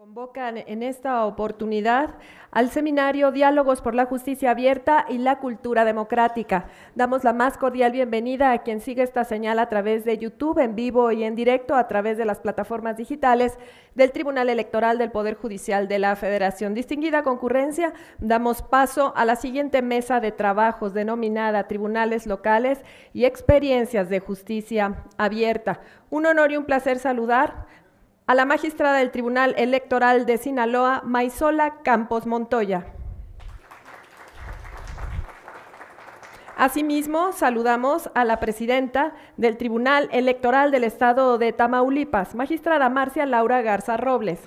Convocan en esta oportunidad al seminario Diálogos por la Justicia Abierta y la Cultura Democrática. Damos la más cordial bienvenida a quien sigue esta señal a través de YouTube, en vivo y en directo, a través de las plataformas digitales del Tribunal Electoral del Poder Judicial de la Federación. Distinguida concurrencia, damos paso a la siguiente mesa de trabajos denominada Tribunales Locales y Experiencias de Justicia Abierta. Un honor y un placer saludar a la magistrada del Tribunal Electoral de Sinaloa, Maisola Campos Montoya. Asimismo, saludamos a la presidenta del Tribunal Electoral del Estado de Tamaulipas, magistrada Marcia Laura Garza Robles.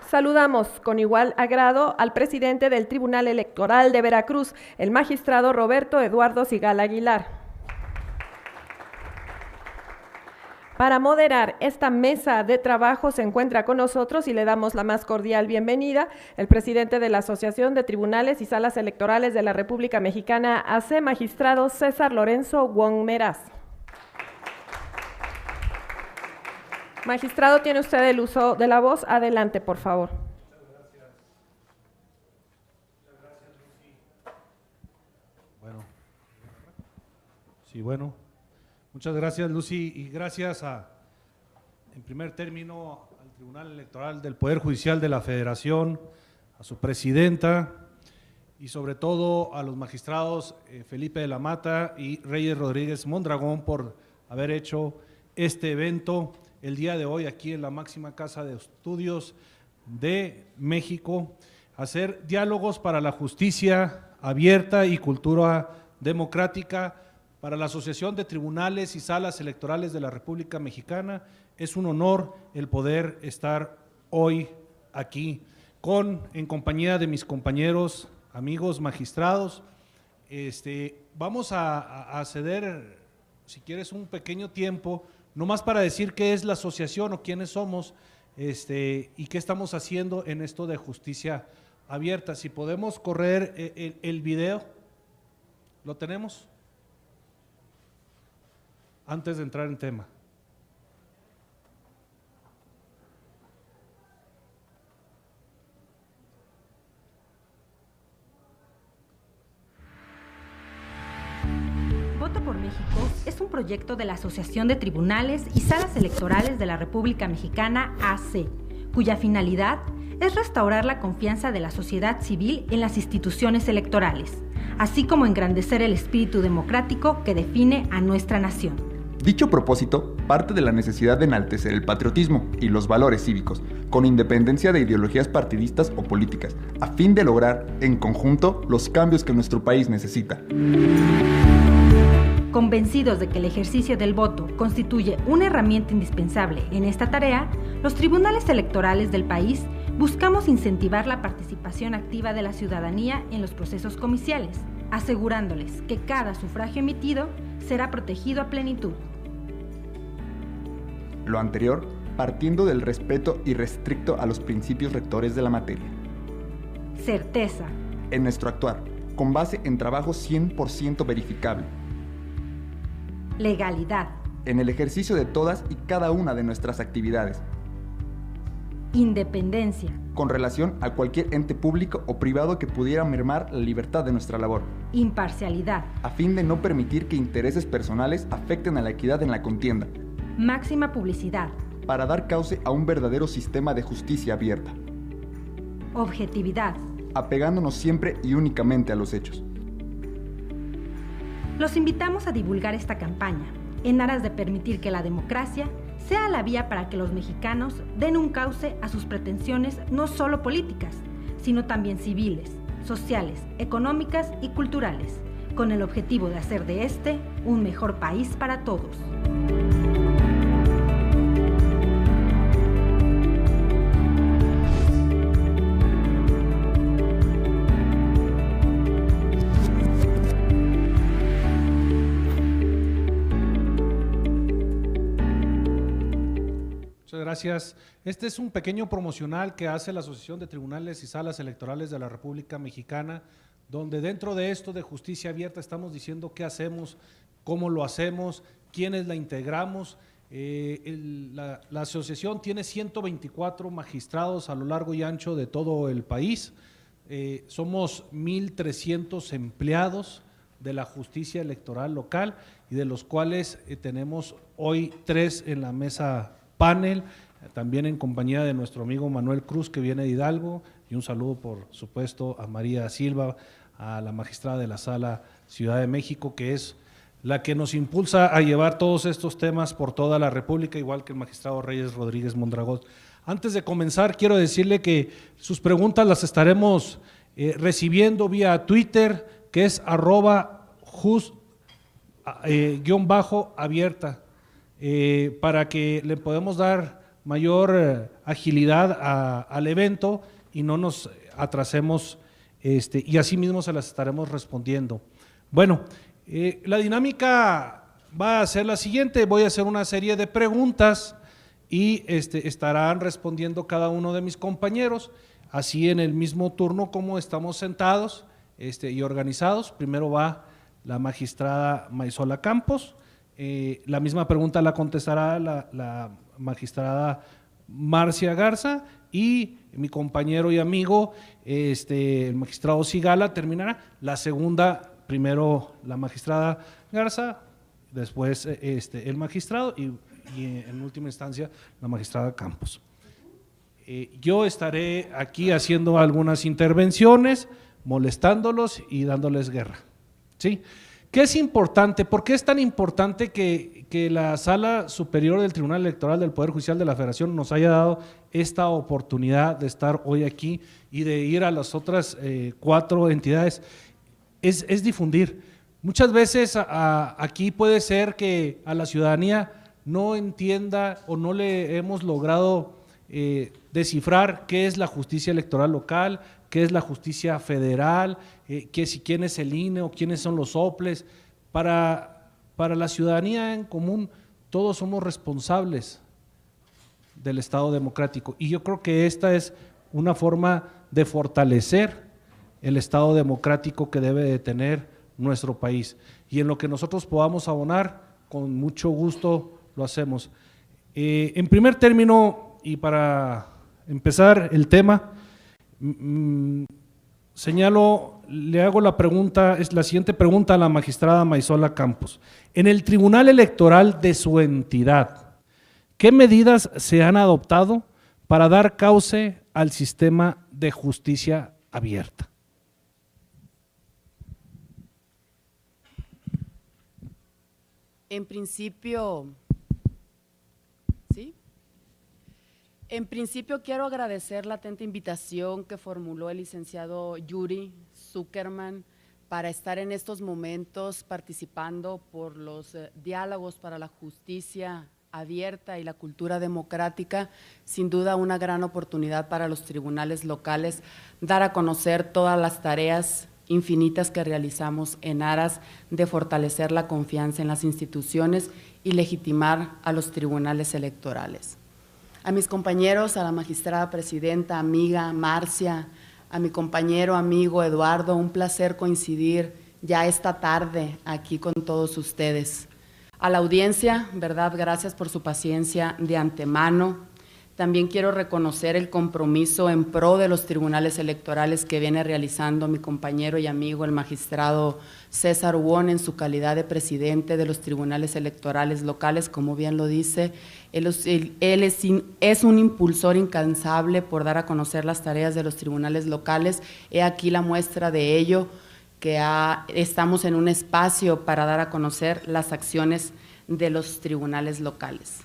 Saludamos con igual agrado al presidente del Tribunal Electoral de Veracruz, el magistrado Roberto Eduardo Sigal Aguilar. Para moderar esta mesa de trabajo se encuentra con nosotros y le damos la más cordial bienvenida el presidente de la Asociación de Tribunales y Salas Electorales de la República Mexicana, AC, magistrado César Lorenzo Wong Meraz. Magistrado, tiene usted el uso de la voz. Adelante, por favor. Muchas gracias, Lucy. Muchas gracias, Lucy, y gracias en primer término, al Tribunal Electoral del Poder Judicial de la Federación, a su presidenta y sobre todo a los magistrados Felipe de la Mata y Reyes Rodríguez Mondragón por haber hecho este evento el día de hoy aquí en la máxima casa de estudios de México, hacer diálogos para la justicia abierta y cultura democrática. Para la Asociación de Tribunales y Salas Electorales de la República Mexicana es un honor el poder estar hoy aquí en compañía de mis compañeros, amigos magistrados. Vamos a ceder, si quieres, un pequeño tiempo, nomás para decir qué es la asociación o quiénes somos y qué estamos haciendo en esto de justicia abierta. Si podemos correr el video, ¿lo tenemos? Antes de entrar en tema. Voto por México es un proyecto de la Asociación de Tribunales y Salas Electorales de la República Mexicana, AC, cuya finalidad es restaurar la confianza de la sociedad civil en las instituciones electorales, así como engrandecer el espíritu democrático que define a nuestra nación. Dicho propósito parte de la necesidad de enaltecer el patriotismo y los valores cívicos, con independencia de ideologías partidistas o políticas, a fin de lograr, en conjunto, los cambios que nuestro país necesita. Convencidos de que el ejercicio del voto constituye una herramienta indispensable en esta tarea, los tribunales electorales del país buscamos incentivar la participación activa de la ciudadanía en los procesos comiciales, asegurándoles que cada sufragio emitido será protegido a plenitud. Lo anterior, partiendo del respeto irrestricto a los principios rectores de la materia. Certeza. En nuestro actuar, con base en trabajo 100% verificable. Legalidad. En el ejercicio de todas y cada una de nuestras actividades. Independencia. Con relación a cualquier ente público o privado que pudiera mermar la libertad de nuestra labor. Imparcialidad. A fin de no permitir que intereses personales afecten a la equidad en la contienda. Máxima publicidad. Para dar cauce a un verdadero sistema de justicia abierta. Objetividad. Apegándonos siempre y únicamente a los hechos. Los invitamos a divulgar esta campaña, en aras de permitir que la democracia sea la vía para que los mexicanos den un cauce a sus pretensiones no solo políticas, sino también civiles, sociales, económicas y culturales, con el objetivo de hacer de este un mejor país para todos. Gracias. Este es un pequeño promocional que hace la Asociación de Tribunales y Salas Electorales de la República Mexicana, donde dentro de esto de justicia abierta estamos diciendo qué hacemos, cómo lo hacemos, quiénes la integramos. La asociación tiene 124 magistrados a lo largo y ancho de todo el país. Somos 1,300 empleados de la justicia electoral local y de los cuales tenemos hoy 3 en la mesa panel, también en compañía de nuestro amigo Manuel Cruz, que viene de Hidalgo, y un saludo por supuesto a María Silva, a la magistrada de la Sala Ciudad de México, que es la que nos impulsa a llevar todos estos temas por toda la República, igual que el magistrado Reyes Rodríguez Mondragón. Antes de comenzar, quiero decirle que sus preguntas las estaremos recibiendo vía Twitter, que es @just_abierta, para que le podamos dar mayor agilidad al evento y no nos atrasemos, y así mismo se las estaremos respondiendo. Bueno, la dinámica va a ser la siguiente: voy a hacer una serie de preguntas y estarán respondiendo cada uno de mis compañeros, así en el mismo turno como estamos sentados y organizados. Primero va la magistrada Maisola Campos, la misma pregunta la contestará la magistrada Marcia Garza, y mi compañero y amigo, el magistrado Sigala, terminará. La segunda, primero la magistrada Garza, después el magistrado y en última instancia la magistrada Campos. Yo estaré aquí haciendo algunas intervenciones, molestándolos y dándoles guerra, ¿sí? ¿Qué es importante? ¿Por qué es tan importante que la Sala Superior del Tribunal Electoral del Poder Judicial de la Federación nos haya dado esta oportunidad de estar hoy aquí y de ir a las otras 4 entidades? Es difundir. Muchas veces aquí puede ser que a la ciudadanía no entienda o no le hemos logrado descifrar qué es la justicia electoral local, qué es la justicia federal, quién es el INE o quiénes son los OPLES. Para la ciudadanía en común, todos somos responsables del Estado democrático, y yo creo que esta es una forma de fortalecer el Estado democrático que debe de tener nuestro país, y en lo que nosotros podamos abonar, con mucho gusto lo hacemos. En primer término, y para empezar el tema, le hago la siguiente pregunta a la magistrada Maisola Campos. En el Tribunal Electoral de su entidad, ¿qué medidas se han adoptado para dar cauce al sistema de justicia abierta? En principio, ¿sí? En principio quiero agradecer la atenta invitación que formuló el licenciado Yuri Zuckerman para estar en estos momentos participando por los diálogos para la justicia abierta y la cultura democrática. Sin duda una gran oportunidad para los tribunales locales dar a conocer todas las tareas infinitas que realizamos en aras de fortalecer la confianza en las instituciones y legitimar a los tribunales electorales. A mis compañeros, a la magistrada presidenta, amiga Marcia, a mi compañero, amigo Eduardo, un placer coincidir ya esta tarde aquí con todos ustedes. A la audiencia, ¿verdad? Gracias por su paciencia de antemano. También quiero reconocer el compromiso en pro de los tribunales electorales que viene realizando mi compañero y amigo, el magistrado César Won, en su calidad de presidente de los tribunales electorales locales. Como bien lo dice, él es un impulsor incansable por dar a conocer las tareas de los tribunales locales. He aquí la muestra de ello, que estamos en un espacio para dar a conocer las acciones de los tribunales locales.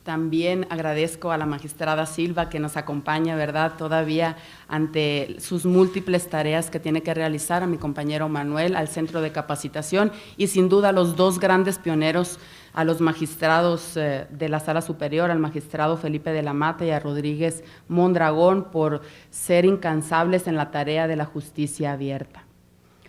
También agradezco a la magistrada Silva, que nos acompaña, ¿verdad?, todavía ante sus múltiples tareas que tiene que realizar, a mi compañero Manuel, al Centro de Capacitación, y sin duda a los dos grandes pioneros, a los magistrados de la Sala Superior, al magistrado Felipe de la Mata y a Rodríguez Mondragón, por ser incansables en la tarea de la justicia abierta.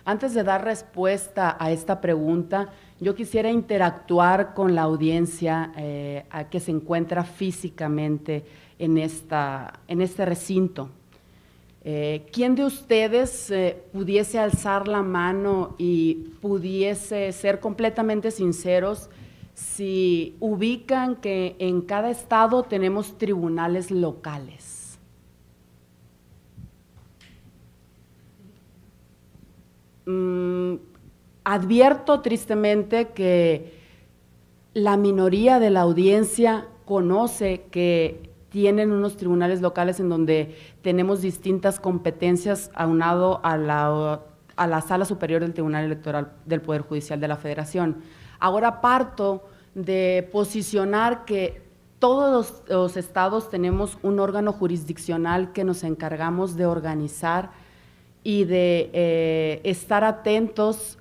Antes de dar respuesta a esta pregunta, yo quisiera interactuar con la audiencia que se encuentra físicamente en este recinto. ¿Quién de ustedes pudiese alzar la mano y pudiese ser completamente sinceros si ubican que en cada estado tenemos tribunales locales. Advierto tristemente que la minoría de la audiencia conoce que tienen unos tribunales locales en donde tenemos distintas competencias aunado a la Sala Superior del Tribunal Electoral del Poder Judicial de la Federación. Ahora parto de posicionar que todos los estados tenemos un órgano jurisdiccional que nos encargamos de organizar y de estar atentos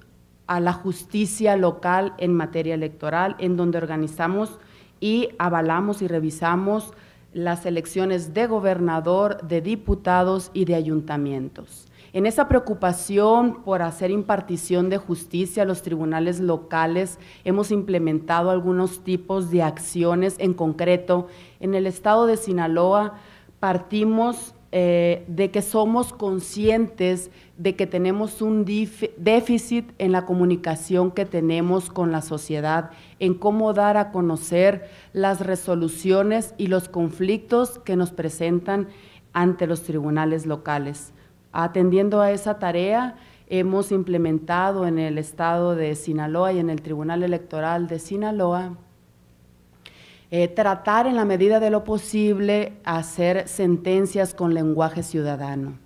a la justicia local en materia electoral, en donde organizamos y avalamos y revisamos las elecciones de gobernador, de diputados y de ayuntamientos. En esa preocupación por hacer impartición de justicia a los tribunales locales, hemos implementado algunos tipos de acciones. En concreto, en el estado de Sinaloa partimos de que somos conscientes de que tenemos un déficit en la comunicación que tenemos con la sociedad, en cómo dar a conocer las resoluciones y los conflictos que nos presentan ante los tribunales locales. Atendiendo a esa tarea, hemos implementado en el estado de Sinaloa y en el Tribunal Electoral de Sinaloa tratar en la medida de lo posible hacer sentencias con lenguaje ciudadano.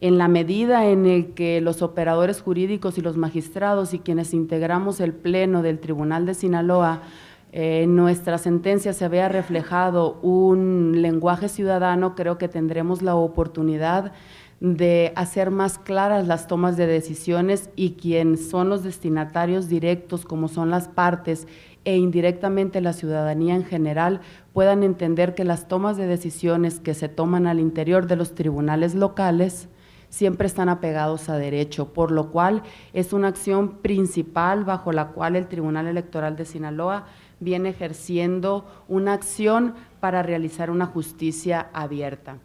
En la medida en el que los operadores jurídicos y los magistrados y quienes integramos el pleno del Tribunal de Sinaloa, en nuestra sentencia se vea reflejado un lenguaje ciudadano, creo que tendremos la oportunidad de hacer más claras las tomas de decisiones y quienes son los destinatarios directos, como son las partes, e indirectamente la ciudadanía en general, puedan entender que las tomas de decisiones que se toman al interior de los tribunales locales siempre están apegados a derecho, por lo cual es una acción principal bajo la cual el Tribunal Electoral de Sinaloa viene ejerciendo una acción para realizar una justicia abierta.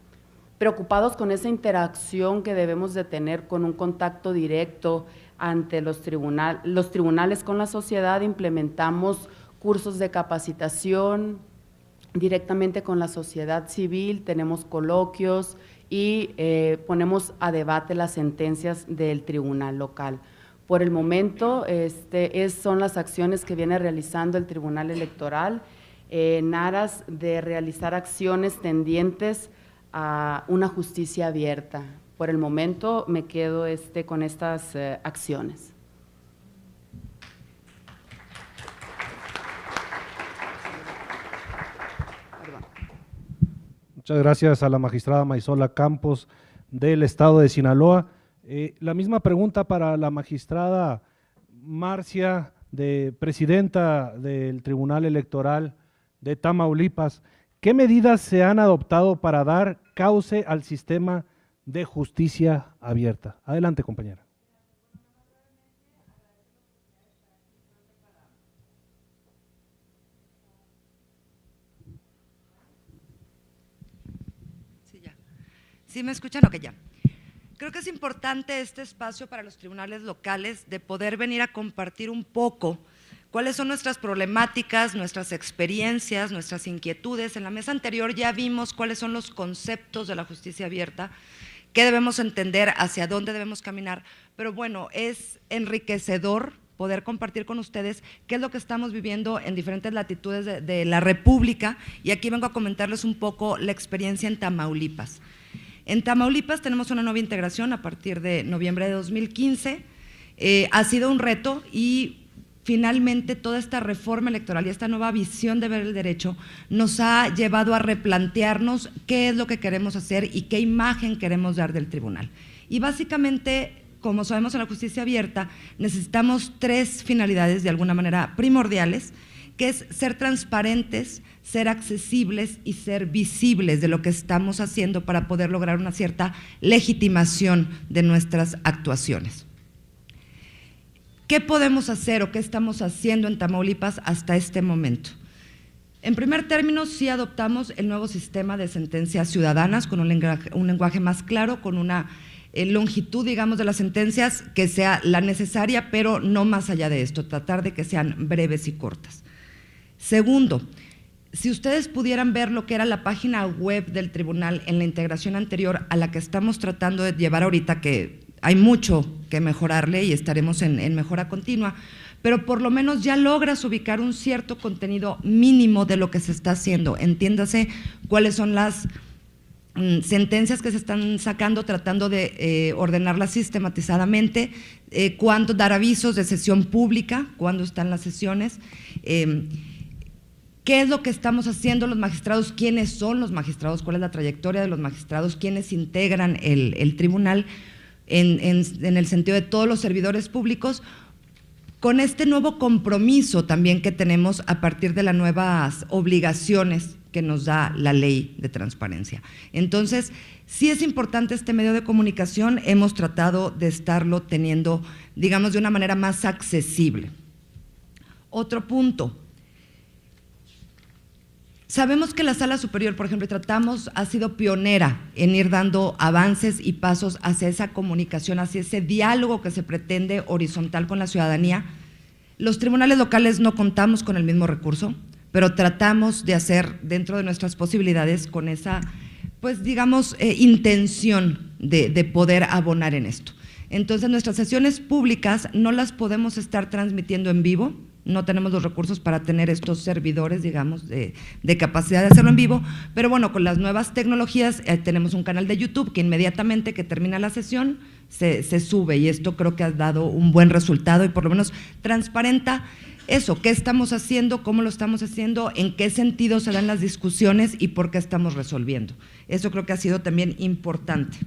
Preocupados con esa interacción que debemos de tener con un contacto directo ante los tribunales con la sociedad, implementamos cursos de capacitación directamente con la sociedad civil, tenemos coloquios y ponemos a debate las sentencias del tribunal local. Por el momento, son las acciones que viene realizando el Tribunal Electoral en aras de realizar acciones tendientes a una justicia abierta. Por el momento me quedo con estas acciones. Muchas gracias a la magistrada Maisola Campos del estado de Sinaloa. La misma pregunta para la magistrada Marcia, presidenta del Tribunal Electoral de Tamaulipas. ¿Qué medidas se han adoptado para dar cauce al sistema de justicia abierta? Adelante, compañera. Sí, ya. ¿Sí me escuchan? Ok, ya. Creo que es importante este espacio para los tribunales locales de poder venir a compartir un poco cuáles son nuestras problemáticas, nuestras experiencias, nuestras inquietudes. En la mesa anterior ya vimos cuáles son los conceptos de la justicia abierta, qué debemos entender, hacia dónde debemos caminar, pero bueno, es enriquecedor poder compartir con ustedes qué es lo que estamos viviendo en diferentes latitudes de la República, y aquí vengo a comentarles un poco la experiencia en Tamaulipas. En Tamaulipas tenemos una nueva integración a partir de noviembre de 2015, ha sido un reto y finalmente toda esta reforma electoral y esta nueva visión de ver el derecho nos ha llevado a replantearnos qué es lo que queremos hacer y qué imagen queremos dar del tribunal. Y básicamente, como sabemos en la justicia abierta, necesitamos tres finalidades de alguna manera primordiales, que es ser transparentes, ser accesibles y ser visibles de lo que estamos haciendo para poder lograr una cierta legitimación de nuestras actuaciones. ¿Qué podemos hacer o qué estamos haciendo en Tamaulipas hasta este momento? En primer término, sí adoptamos el nuevo sistema de sentencias ciudadanas con un lenguaje más claro, con una longitud, digamos, de las sentencias que sea la necesaria, pero no más allá de esto, tratar de que sean breves y cortas. Segundo, si ustedes pudieran ver lo que era la página web del tribunal en la integración anterior a la que estamos tratando de llevar ahorita, que hay mucho que mejorarle y estaremos en mejora continua, pero por lo menos ya logras ubicar un cierto contenido mínimo de lo que se está haciendo. Entiéndase cuáles son las sentencias que se están sacando, tratando de ordenarlas sistematizadamente, cuándo dar avisos de sesión pública, cuándo están las sesiones, qué es lo que estamos haciendo los magistrados, quiénes son los magistrados, cuál es la trayectoria de los magistrados, quiénes integran el tribunal en el sentido de todos los servidores públicos, con este nuevo compromiso también que tenemos a partir de las nuevas obligaciones que nos da la ley de transparencia. Entonces, sí es importante este medio de comunicación, hemos tratado de estarlo teniendo, digamos, de una manera más accesible. Otro punto. Sabemos que la Sala Superior, por ejemplo, ha sido pionera en ir dando avances y pasos hacia esa comunicación, hacia ese diálogo que se pretende horizontal con la ciudadanía. Los tribunales locales no contamos con el mismo recurso, pero tratamos de hacer dentro de nuestras posibilidades con esa, pues digamos, intención de poder abonar en esto. Entonces, nuestras sesiones públicas no las podemos estar transmitiendo en vivo, no tenemos los recursos para tener estos servidores, digamos, de capacidad de hacerlo en vivo, pero bueno, con las nuevas tecnologías tenemos un canal de YouTube que inmediatamente que termina la sesión se sube, y esto creo que ha dado un buen resultado y por lo menos transparenta eso, qué estamos haciendo, cómo lo estamos haciendo, en qué sentido se dan las discusiones y por qué estamos resolviendo. Eso creo que ha sido también importante.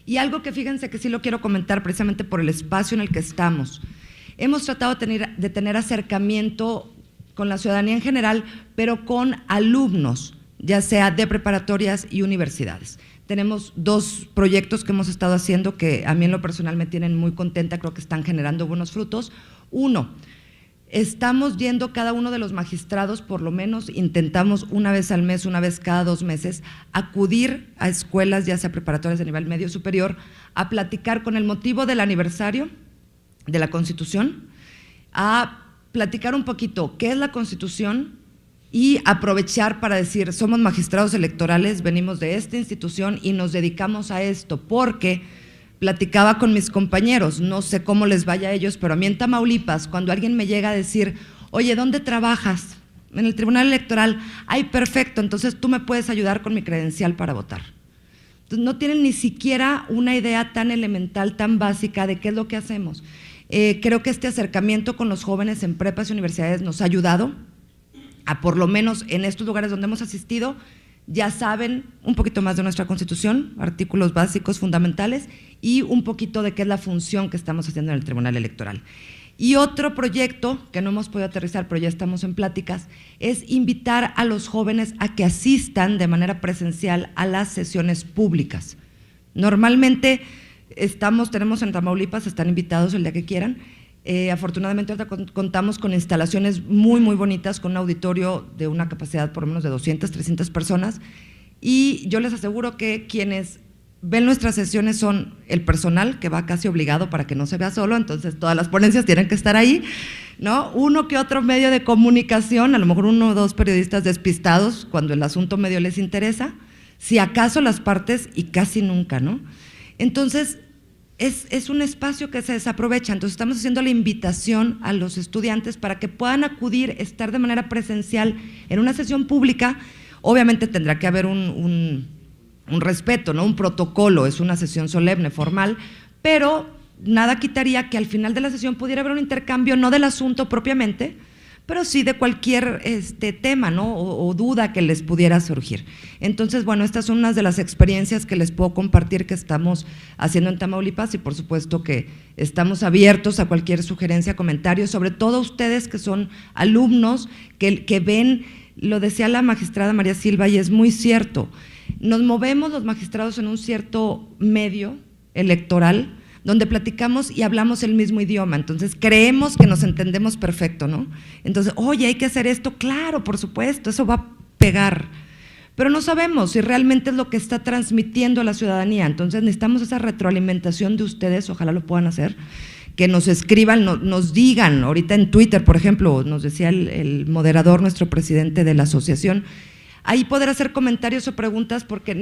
Y algo que fíjense que sí lo quiero comentar precisamente por el espacio en el que estamos. Hemos tratado de tener acercamiento con la ciudadanía en general, pero con alumnos, ya sea de preparatorias y universidades. Tenemos 2 proyectos que hemos estado haciendo que a mí en lo personal me tienen muy contenta, creo que están generando buenos frutos. Uno, estamos yendo cada uno de los magistrados, por lo menos intentamos una vez al mes, una vez cada 2 meses, acudir a escuelas, ya sea preparatorias de nivel medio superior, a platicar con el motivo del aniversario de la Constitución, a platicar un poquito qué es la Constitución y aprovechar para decir, somos magistrados electorales, venimos de esta institución y nos dedicamos a esto, porque platicaba con mis compañeros, no sé cómo les vaya a ellos, pero a mí en Tamaulipas, cuando alguien me llega a decir, oye, ¿dónde trabajas? En el Tribunal Electoral. Ay, perfecto, entonces tú me puedes ayudar con mi credencial para votar. Entonces, no tienen ni siquiera una idea tan elemental, tan básica de qué es lo que hacemos. Creo que este acercamiento con los jóvenes en prepas y universidades nos ha ayudado a, por lo menos en estos lugares donde hemos asistido, ya saben un poquito más de nuestra Constitución, artículos básicos fundamentales y un poquito de qué es la función que estamos haciendo en el Tribunal Electoral. Y otro proyecto que no hemos podido aterrizar, pero ya estamos en pláticas, es invitar a los jóvenes a que asistan de manera presencial a las sesiones públicas. Normalmente tenemos en Tamaulipas, están invitados el día que quieran. Afortunadamente ahorita contamos con instalaciones muy, muy bonitas, con un auditorio de una capacidad por lo menos de 200, 300 personas, y yo les aseguro que quienes ven nuestras sesiones son el personal, que va casi obligado para que no se vea solo, entonces todas las ponencias tienen que estar ahí, ¿no? Uno que otro medio de comunicación, a lo mejor 1 o 2 periodistas despistados cuando el asunto medio les interesa, si acaso las partes, y casi nunca, ¿no? Entonces, es un espacio que se desaprovecha, entonces estamos haciendo la invitación a los estudiantes para que puedan acudir, estar de manera presencial en una sesión pública. Obviamente tendrá que haber un respeto, ¿no? Un protocolo, es una sesión solemne, formal, pero nada quitaría que al final de la sesión pudiera haber un intercambio, no del asunto propiamente, pero sí de cualquier tema, ¿no? O duda que les pudiera surgir. Entonces, bueno, estas son unas de las experiencias que les puedo compartir que estamos haciendo en Tamaulipas, y por supuesto que estamos abiertos a cualquier sugerencia, comentario, sobre todo ustedes que son alumnos, que ven, lo decía la magistrada María Silva y es muy cierto, nos movemos los magistrados en un cierto medio electoral donde platicamos y hablamos el mismo idioma, entonces creemos que nos entendemos perfecto, ¿no? Entonces, oye, hay que hacer esto, claro, por supuesto, eso va a pegar, pero no sabemos si realmente es lo que está transmitiendo a la ciudadanía, entonces necesitamos esa retroalimentación de ustedes, ojalá lo puedan hacer, que nos escriban, nos digan, ahorita en Twitter, por ejemplo, nos decía el moderador, nuestro presidente de la asociación, ahí poder hacer comentarios o preguntas porque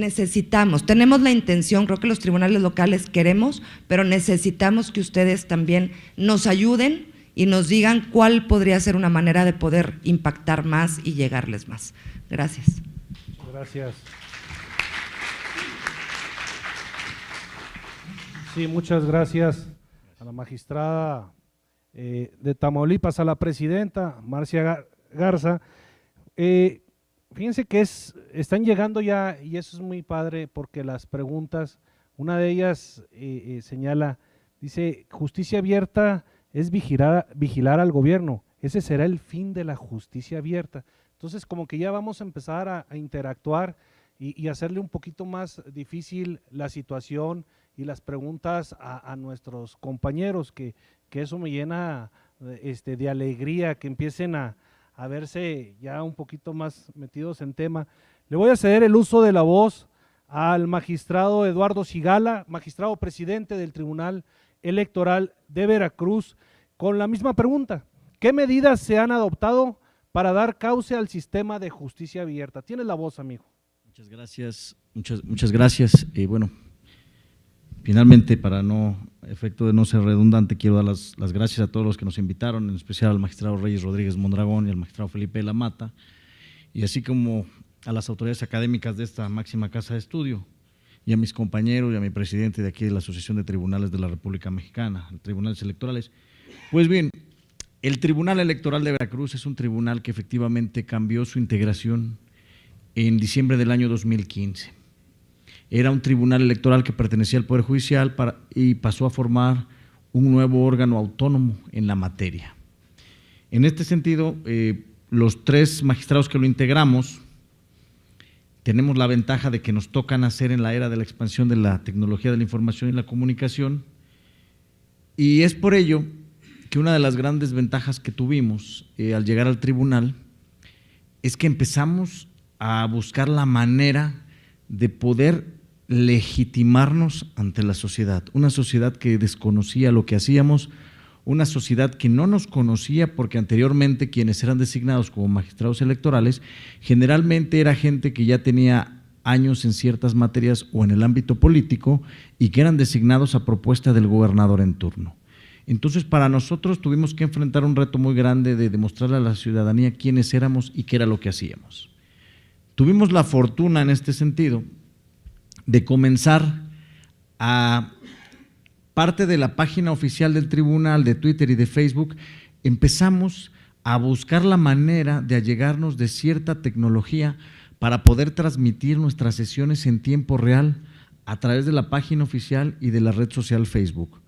tenemos la intención, creo que los tribunales locales queremos, pero necesitamos que ustedes también nos ayuden y nos digan cuál podría ser una manera de poder impactar más y llegarles más. Gracias. Gracias. Sí, muchas gracias a la magistrada de Tamaulipas, a la presidenta Marcia Garza. Fíjense que están llegando ya, y eso es muy padre, porque las preguntas, una de ellas señala, dice, justicia abierta es vigilar al gobierno, ese será el fin de la justicia abierta. Entonces, como que ya vamos a empezar a interactuar y hacerle un poquito más difícil la situación y las preguntas a nuestros compañeros, que eso me llena de alegría, que empiecen a verse ya un poquito más metidos en tema. Le voy a ceder el uso de la voz al magistrado Eduardo Sigala, magistrado presidente del Tribunal Electoral de Veracruz, con la misma pregunta: ¿qué medidas se han adoptado para dar cauce al sistema de justicia abierta? Tienes la voz, amigo. Muchas gracias, muchas gracias. Bueno, finalmente, para efecto de no ser redundante, quiero dar las gracias a todos los que nos invitaron, en especial al magistrado Reyes Rodríguez Mondragón y al magistrado Felipe de la Mata, y así como a las autoridades académicas de esta máxima casa de estudio, y a mis compañeros y a mi presidente de aquí de la Asociación de Tribunales de la República Mexicana, Tribunales Electorales. Pues bien, el Tribunal Electoral de Veracruz es un tribunal que efectivamente cambió su integración en diciembre del año 2015. Era un tribunal electoral que pertenecía al Poder Judicial y pasó a formar un nuevo órgano autónomo en la materia. En este sentido, los 3 magistrados que lo integramos tenemos la ventaja de que nos toca nacer en la era de la expansión de la tecnología de la información y la comunicación, y es por ello que una de las grandes ventajas que tuvimos al llegar al tribunal es que empezamos a buscar la manera de poder legitimarnos ante la sociedad, una sociedad que desconocía lo que hacíamos, una sociedad que no nos conocía porque anteriormente quienes eran designados como magistrados electorales generalmente era gente que ya tenía años en ciertas materias o en el ámbito político y que eran designados a propuesta del gobernador en turno. Entonces, para nosotros tuvimos que enfrentar un reto muy grande de demostrarle a la ciudadanía quiénes éramos y qué era lo que hacíamos. Tuvimos la fortuna en este sentido de comenzar a parte de la página oficial del tribunal, de Twitter y de Facebook, empezamos a buscar la manera de allegarnos de cierta tecnología para poder transmitir nuestras sesiones en tiempo real a través de la página oficial y de la red social Facebook.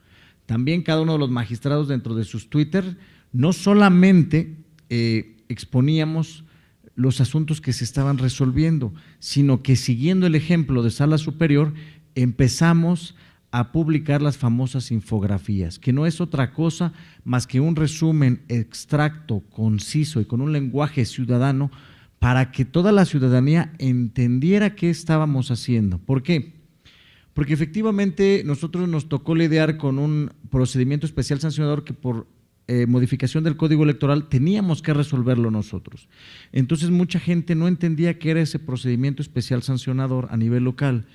También cada uno de los magistrados dentro de sus Twitter no solamente exponíamos los asuntos que se estaban resolviendo, sino que siguiendo el ejemplo de Sala Superior empezamos a publicar las famosas infografías, que no es otra cosa más que un resumen extracto, conciso y con un lenguaje ciudadano para que toda la ciudadanía entendiera qué estábamos haciendo. ¿Por qué? Porque efectivamente nosotros nos tocó lidiar con un procedimiento especial sancionador que por modificación del Código Electoral teníamos que resolverlo nosotros. Entonces mucha gente no entendía qué era ese procedimiento especial sancionador a nivel local.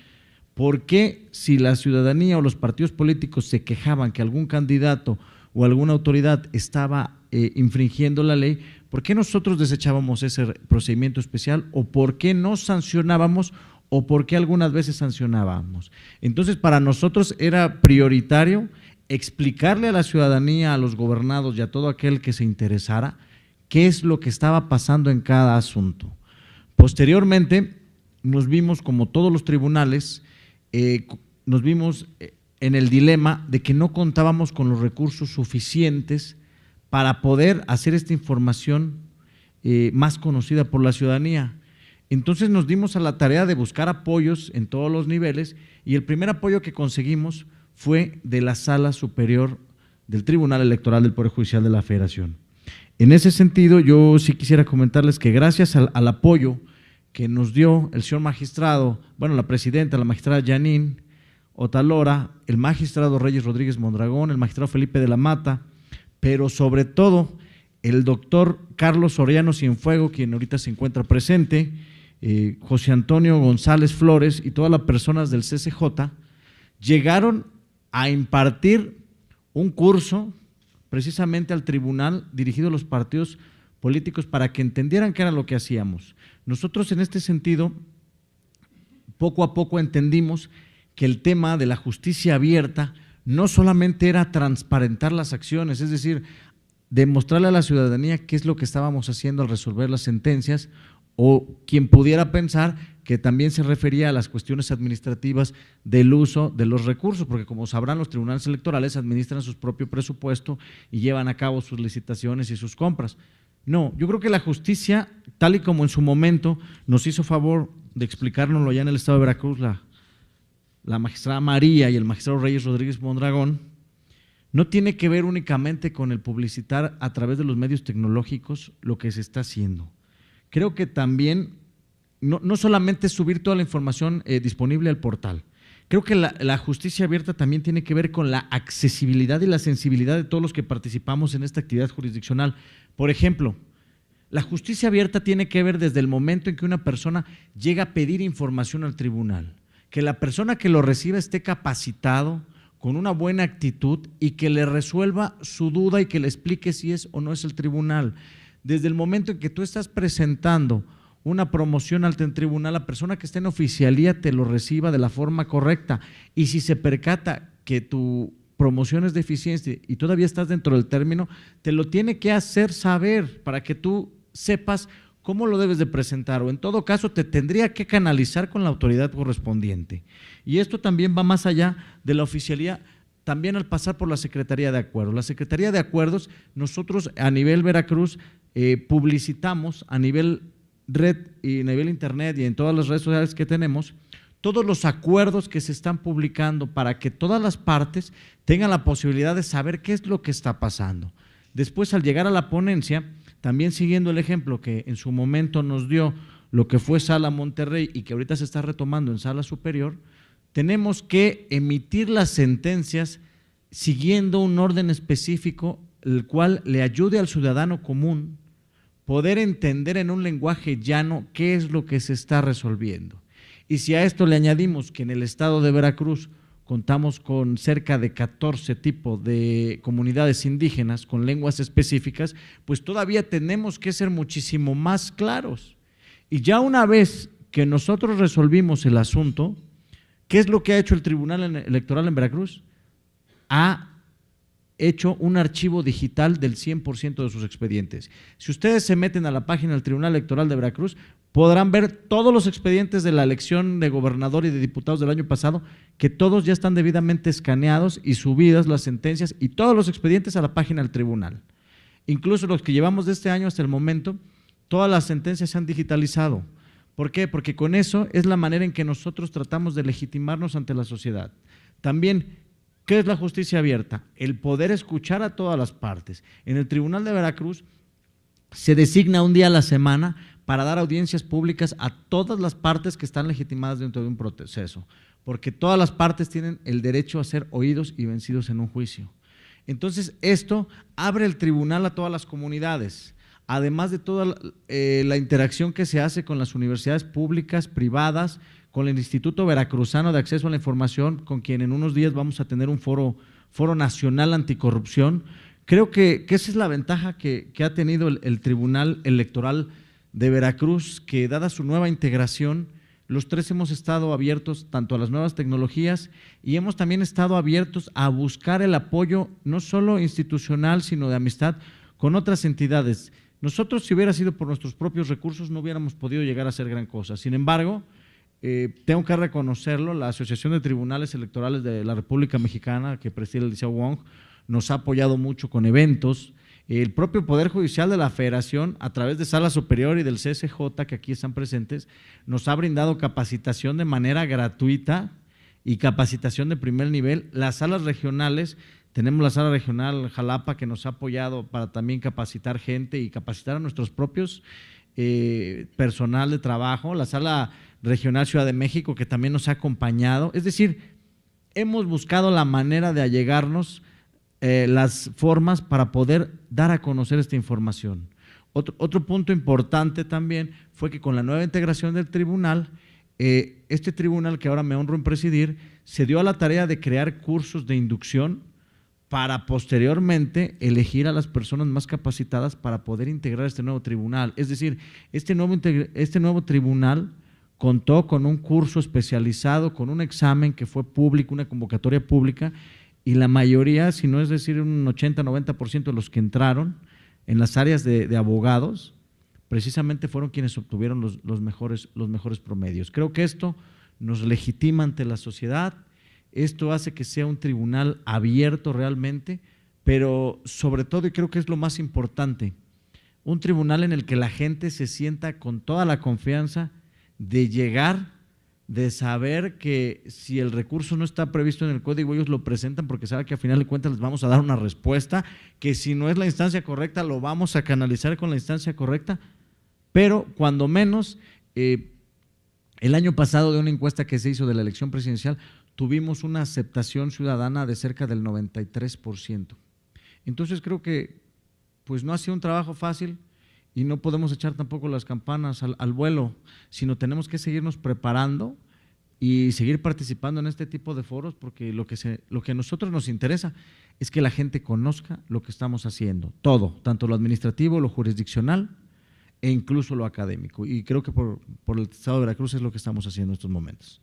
¿Por qué si la ciudadanía o los partidos políticos se quejaban que algún candidato o alguna autoridad estaba infringiendo la ley, por qué nosotros desechábamos ese procedimiento especial o por qué no sancionábamos o por qué algunas veces sancionábamos? Entonces, para nosotros era prioritario explicarle a la ciudadanía, a los gobernados y a todo aquel que se interesara qué es lo que estaba pasando en cada asunto. Posteriormente, nos vimos, como todos los tribunales, nos vimos en el dilema de que no contábamos con los recursos suficientes para poder hacer esta información más conocida por la ciudadanía. Entonces nos dimos a la tarea de buscar apoyos en todos los niveles y el primer apoyo que conseguimos fue de la Sala Superior del Tribunal Electoral del Poder Judicial de la Federación. En ese sentido, yo sí quisiera comentarles que gracias al apoyo que nos dio el señor magistrado, bueno, la presidenta, la magistrada Janine, Otalora, el magistrado Reyes Rodríguez Mondragón, el magistrado Felipe de la Mata, pero sobre todo el doctor Carlos Soriano Cienfuegos, quien ahorita se encuentra presente, José Antonio González Flores y todas las personas del CCJ, llegaron a impartir un curso precisamente al tribunal dirigido a los partidos políticos para que entendieran qué era lo que hacíamos. Nosotros en este sentido, poco a poco entendimos que el tema de la justicia abierta no solamente era transparentar las acciones, es decir, demostrarle a la ciudadanía qué es lo que estábamos haciendo al resolver las sentencias, o quien pudiera pensar que también se refería a las cuestiones administrativas del uso de los recursos, porque como sabrán, los tribunales electorales administran su propio presupuesto y llevan a cabo sus licitaciones y sus compras. No, yo creo que la justicia, tal y como en su momento nos hizo favor de explicárnoslo allá en el estado de Veracruz la magistrada María y el magistrado Reyes Rodríguez Mondragón, no tiene que ver únicamente con el publicitar a través de los medios tecnológicos lo que se está haciendo. Creo que también no solamente es subir toda la información disponible al portal. Creo que la justicia abierta también tiene que ver con la accesibilidad y la sensibilidad de todos los que participamos en esta actividad jurisdiccional. Por ejemplo, la justicia abierta tiene que ver desde el momento en que una persona llega a pedir información al tribunal, que la persona que lo reciba esté capacitado, con una buena actitud y que le resuelva su duda y que le explique si es o no es el tribunal. Desde el momento en que tú estás presentando una promoción ante el tribunal, la persona que esté en oficialía te lo reciba de la forma correcta, y si se percata que tu promoción es deficiente y todavía estás dentro del término, te lo tiene que hacer saber para que tú sepas cómo lo debes de presentar, o en todo caso te tendría que canalizar con la autoridad correspondiente. Y esto también va más allá de la oficialía, también al pasar por la Secretaría de Acuerdos. La Secretaría de Acuerdos, nosotros a nivel Veracruz publicitamos a nivel red y a nivel internet y en todas las redes sociales que tenemos, todos los acuerdos que se están publicando para que todas las partes tengan la posibilidad de saber qué es lo que está pasando. Después, al llegar a la ponencia, también siguiendo el ejemplo que en su momento nos dio lo que fue Sala Monterrey y que ahorita se está retomando en Sala Superior, tenemos que emitir las sentencias siguiendo un orden específico, el cual le ayude al ciudadano común poder entender en un lenguaje llano qué es lo que se está resolviendo. Y si a esto le añadimos que en el estado de Veracruz contamos con cerca de 14 tipos de comunidades indígenas con lenguas específicas, pues todavía tenemos que ser muchísimo más claros. Y ya una vez que nosotros resolvimos el asunto, ¿qué es lo que ha hecho el Tribunal Electoral en Veracruz? Ha hecho un archivo digital del 100% de sus expedientes. Si ustedes se meten a la página del Tribunal Electoral de Veracruz, podrán ver todos los expedientes de la elección de gobernador y de diputados del año pasado, que todos ya están debidamente escaneados y subidas las sentencias y todos los expedientes a la página del tribunal. Incluso los que llevamos de este año hasta el momento, todas las sentencias se han digitalizado. ¿Por qué? Porque con eso es la manera en que nosotros tratamos de legitimarnos ante la sociedad. También, ¿qué es la justicia abierta? El poder escuchar a todas las partes. En el Tribunal de Veracruz se designa un día a la semana para dar audiencias públicas a todas las partes que están legitimadas dentro de un proceso, porque todas las partes tienen el derecho a ser oídos y vencidos en un juicio. Entonces, esto abre el tribunal a todas las comunidades, además de toda la interacción que se hace con las universidades públicas, privadas, con el Instituto Veracruzano de Acceso a la Información, con quien en unos días vamos a tener un foro nacional anticorrupción. Creo que esa es la ventaja que ha tenido el Tribunal Electoral de Veracruz, que dada su nueva integración, los tres hemos estado abiertos tanto a las nuevas tecnologías y hemos también estado abiertos a buscar el apoyo no solo institucional, sino de amistad con otras entidades. Nosotros, si hubiera sido por nuestros propios recursos, no hubiéramos podido llegar a hacer gran cosa. Sin embargo, tengo que reconocerlo, la Asociación de Tribunales Electorales de la República Mexicana, que preside el Liceo Wong, nos ha apoyado mucho con eventos. El propio Poder Judicial de la Federación, a través de Sala Superior y del CSJ, que aquí están presentes, nos ha brindado capacitación de manera gratuita y capacitación de primer nivel. Las salas regionales, tenemos la Sala Regional Jalapa, que nos ha apoyado para también capacitar gente y capacitar a nuestros propios personal de trabajo. La Sala Regional Ciudad de México, que también nos ha acompañado. Es decir, hemos buscado la manera de allegarnos las formas para poder dar a conocer esta información. Otro punto importante también fue que con la nueva integración del tribunal, este tribunal que ahora me honro en presidir, se dio a la tarea de crear cursos de inducción para posteriormente elegir a las personas más capacitadas para poder integrar este nuevo tribunal. Es decir, este nuevo tribunal contó con un curso especializado, con un examen que fue público, una convocatoria pública, y la mayoría, si no es decir un 80-90% de los que entraron en las áreas de abogados, precisamente fueron quienes obtuvieron los mejores promedios. Creo que esto nos legitima ante la sociedad, esto hace que sea un tribunal abierto realmente, pero sobre todo, y creo que es lo más importante, un tribunal en el que la gente se sienta con toda la confianza de llegar, de saber que si el recurso no está previsto en el código, ellos lo presentan porque saben que a final de cuentas les vamos a dar una respuesta, que si no es la instancia correcta, lo vamos a canalizar con la instancia correcta, pero cuando menos, el año pasado de una encuesta que se hizo de la elección presidencial, tuvimos una aceptación ciudadana de cerca del 93%. Entonces creo que pues no ha sido un trabajo fácil, y no podemos echar tampoco las campanas al vuelo, sino tenemos que seguirnos preparando y seguir participando en este tipo de foros, porque lo que a nosotros nos interesa es que la gente conozca lo que estamos haciendo, todo, tanto lo administrativo, lo jurisdiccional e incluso lo académico. Y creo que por el Estado de Veracruz es lo que estamos haciendo en estos momentos.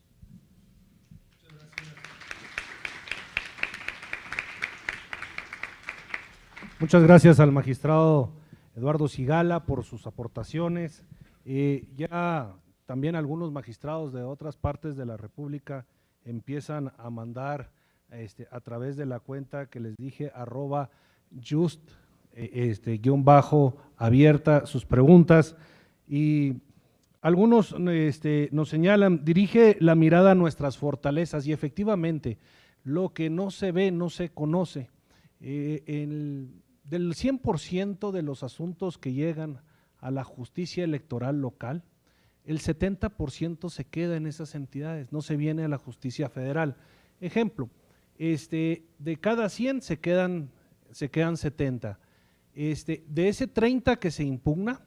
Muchas gracias al magistrado Eduardo Sigala por sus aportaciones. Ya también algunos magistrados de otras partes de la República empiezan a mandar a través de la cuenta que les dije, @just _abierta, sus preguntas, y algunos nos señalan: dirige la mirada a nuestras fortalezas, y efectivamente lo que no se ve no se conoce. Del 100% de los asuntos que llegan a la justicia electoral local, el 70% se queda en esas entidades, no se viene a la justicia federal. Ejemplo, de cada 100 se quedan 70. De ese 30 que se impugna,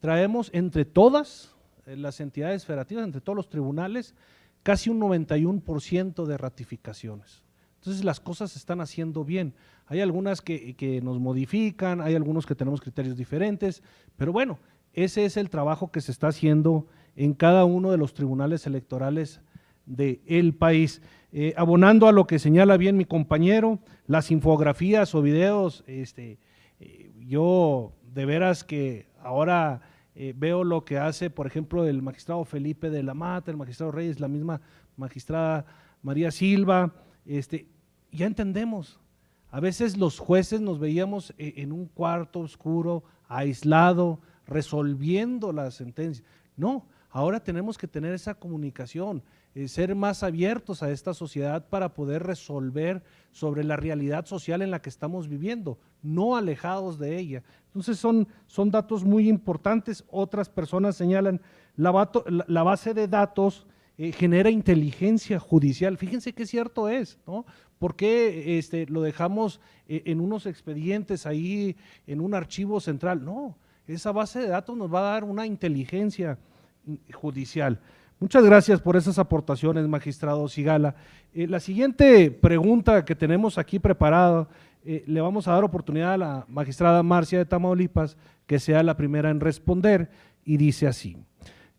traemos entre todas las entidades federativas, entre todos los tribunales, casi un 91% de ratificaciones. Entonces las cosas se están haciendo bien. Hay algunas que nos modifican, hay algunos que tenemos criterios diferentes, pero bueno, ese es el trabajo que se está haciendo en cada uno de los tribunales electorales del país. Abonando a lo que señala bien mi compañero, las infografías o videos, yo de veras que ahora veo lo que hace, por ejemplo, el magistrado Felipe de la Mata, el magistrado Reyes, la misma magistrada María Silva. Ya entendemos, a veces los jueces nos veíamos en un cuarto oscuro, aislado, resolviendo la sentencia. No, ahora tenemos que tener esa comunicación, ser más abiertos a esta sociedad para poder resolver sobre la realidad social en la que estamos viviendo, no alejados de ella. Entonces son datos muy importantes. Otras personas señalan, la base de datos genera inteligencia judicial. Fíjense qué cierto es, ¿no? ¿Por qué lo dejamos en unos expedientes ahí, en un archivo central? No, esa base de datos nos va a dar una inteligencia judicial. Muchas gracias por esas aportaciones, magistrado Sigala. La siguiente pregunta que tenemos aquí preparada, le vamos a dar oportunidad a la magistrada Marcia de Tamaulipas, que sea la primera en responder, y dice así: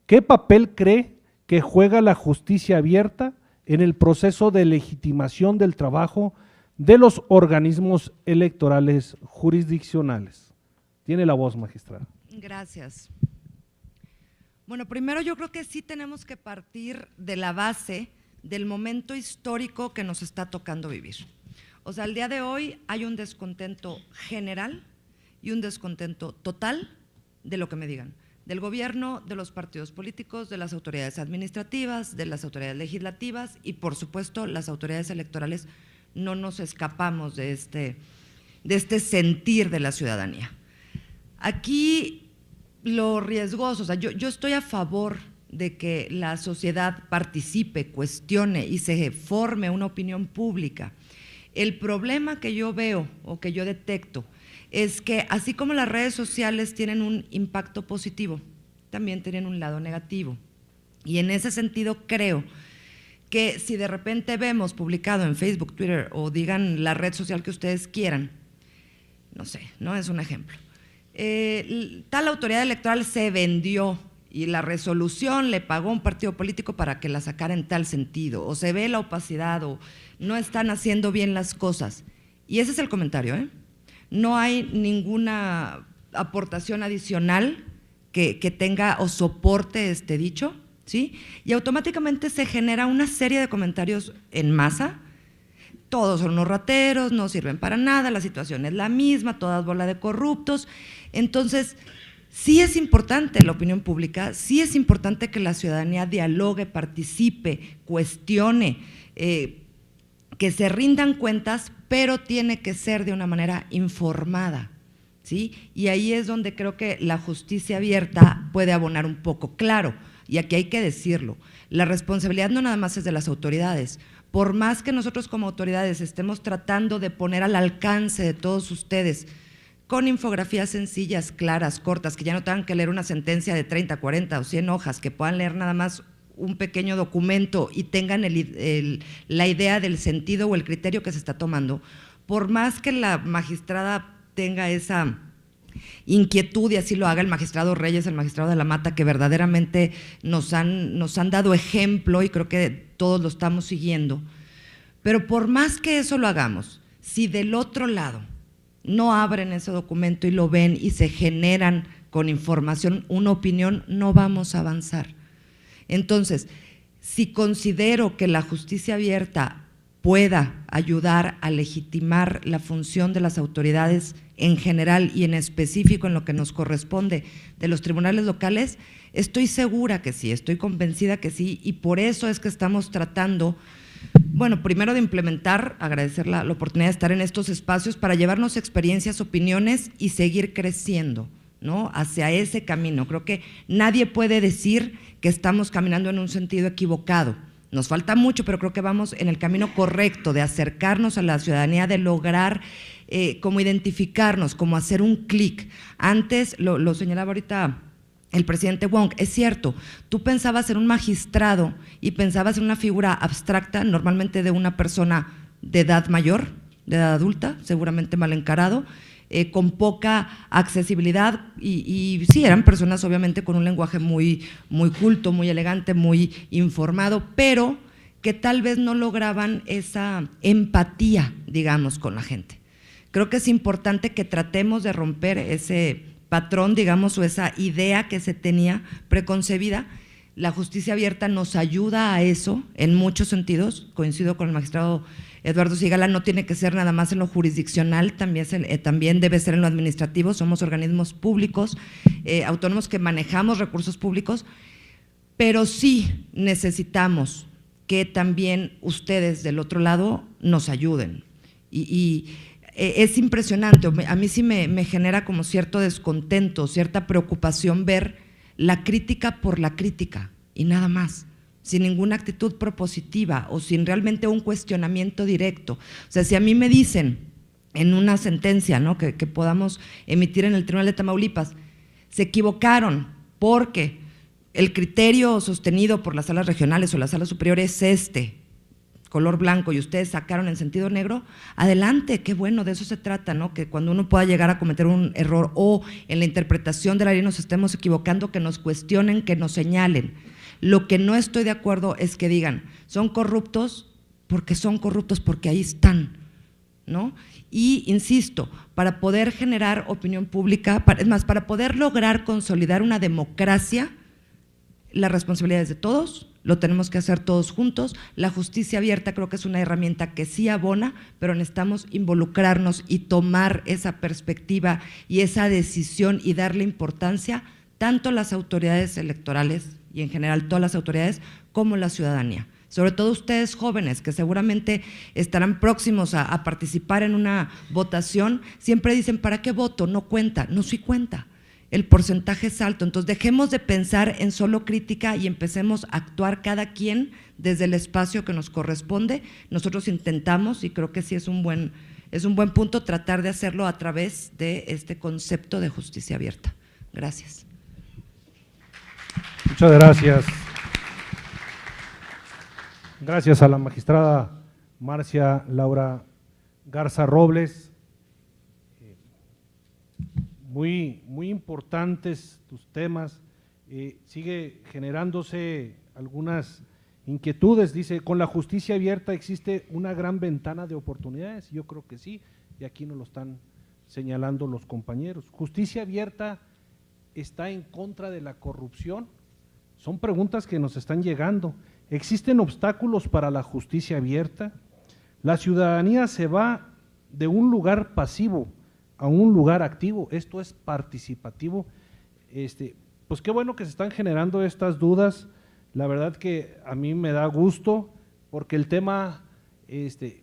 ¿qué papel cree que juega la justicia abierta en el proceso de legitimación del trabajo de los organismos electorales jurisdiccionales? Tiene la voz, magistrada. Gracias. Bueno, primero yo creo que sí tenemos que partir de la base del momento histórico que nos está tocando vivir. O sea, al día de hoy hay un descontento general y un descontento total de lo que me digan, del gobierno, de los partidos políticos, de las autoridades administrativas, de las autoridades legislativas y, por supuesto, las autoridades electorales. No nos escapamos de este sentir de la ciudadanía. Aquí lo riesgoso, o sea, yo estoy a favor de que la sociedad participe, cuestione y se forme una opinión pública. El problema que yo veo o que yo detecto es que así como las redes sociales tienen un impacto positivo, también tienen un lado negativo. Y en ese sentido creo que si de repente vemos publicado en Facebook, Twitter o digan la red social que ustedes quieran, no sé, no es un ejemplo, tal autoridad electoral se vendió y la resolución le pagó a un partido político para que la sacara en tal sentido, o se ve la opacidad o no están haciendo bien las cosas. Y ese es el comentario, ¿eh? No hay ninguna aportación adicional que tenga o soporte este dicho, ¿sí? Y automáticamente se genera una serie de comentarios en masa. Todos son unos rateros, no sirven para nada, la situación es la misma, todas bola de corruptos. Entonces, sí es importante la opinión pública, sí es importante que la ciudadanía dialogue, participe, cuestione, que se rindan cuentas, pero tiene que ser de una manera informada, ¿sí? Y ahí es donde creo que la justicia abierta puede abonar un poco. Claro, y aquí hay que decirlo, la responsabilidad no nada más es de las autoridades. Por más que nosotros como autoridades estemos tratando de poner al alcance de todos ustedes con infografías sencillas, claras, cortas, que ya no tengan que leer una sentencia de 30, 40 o 100 hojas, que puedan leer nada más un pequeño documento y tengan la idea del sentido o el criterio que se está tomando, por más que la magistrada tenga esa inquietud y así lo haga el magistrado Reyes, el magistrado de la Mata, que verdaderamente nos han dado ejemplo y creo que todos lo estamos siguiendo, pero por más que eso lo hagamos, si del otro lado no abren ese documento y lo ven y se generan con información una opinión, no vamos a avanzar. Entonces, si considero que la justicia abierta pueda ayudar a legitimar la función de las autoridades en general y en específico en lo que nos corresponde de los tribunales locales, estoy segura que sí, estoy convencida que sí, y por eso es que estamos tratando, bueno, primero de implementar, agradecer la oportunidad de estar en estos espacios para llevarnos experiencias, opiniones y seguir creciendo, ¿no?, hacia ese camino. Creo que nadie puede decir que estamos caminando en un sentido equivocado. Nos falta mucho, pero creo que vamos en el camino correcto de acercarnos a la ciudadanía, de lograr como identificarnos, como hacer un clic. Antes, lo señalaba ahorita el presidente Wong, es cierto, tú pensabas en un magistrado y pensabas en una figura abstracta, normalmente de una persona de edad mayor, de edad adulta, seguramente mal encarado, con poca accesibilidad y sí, eran personas obviamente con un lenguaje muy culto, muy elegante, muy informado, pero que tal vez no lograban esa empatía, digamos, con la gente. Creo que es importante que tratemos de romper ese patrón, digamos, o esa idea que se tenía preconcebida. La justicia abierta nos ayuda a eso en muchos sentidos, coincido con el magistrado Eduardo Sigala, no tiene que ser nada más en lo jurisdiccional, también debe ser en lo administrativo, somos organismos públicos, autónomos que manejamos recursos públicos, pero sí necesitamos que también ustedes del otro lado nos ayuden. Y es impresionante, a mí sí me genera como cierto descontento, cierta preocupación ver la crítica por la crítica y nada más, sin ninguna actitud propositiva o sin realmente un cuestionamiento directo. O sea, si a mí me dicen en una sentencia, ¿no?, que podamos emitir en el Tribunal de Tamaulipas, se equivocaron porque el criterio sostenido por las salas regionales o la sala superior es color blanco, y ustedes sacaron en sentido negro, adelante, qué bueno, de eso se trata, ¿no?, que cuando uno pueda llegar a cometer un error o en la interpretación de la ley nos estemos equivocando, que nos cuestionen, que nos señalen. Lo que no estoy de acuerdo es que digan, son corruptos, porque ahí están, ¿no? Y insisto, para poder generar opinión pública, para poder lograr consolidar una democracia, la responsabilidad es de todos, lo tenemos que hacer todos juntos. La justicia abierta creo que es una herramienta que sí abona, pero necesitamos involucrarnos y tomar esa perspectiva y esa decisión y darle importancia tanto las autoridades electorales y en general todas las autoridades como la ciudadanía. Sobre todo ustedes jóvenes que seguramente estarán próximos a participar en una votación, siempre dicen, ¿para qué voto? No cuenta. No, sí cuenta. el porcentaje es alto. Entonces dejemos de pensar en solo crítica y empecemos a actuar cada quien desde el espacio que nos corresponde. Nosotros intentamos, y creo que sí es un buen punto, tratar de hacerlo a través de este concepto de justicia abierta. Gracias. Muchas gracias. Gracias a la magistrada Marcia Laura Garza Robles. Muy importantes tus temas. Sigue generándose algunas inquietudes. Dice, con la justicia abierta existe una gran ventana de oportunidades. Yo creo que sí, y aquí nos lo están señalando los compañeros. Justicia abierta está en contra de la corrupción. Son preguntas que nos están llegando. ¿Existen obstáculos para la justicia abierta? La ciudadanía se va de un lugar pasivo a un lugar activo. Esto es participativo. Pues qué bueno que se están generando estas dudas. La verdad que a mí me da gusto porque el tema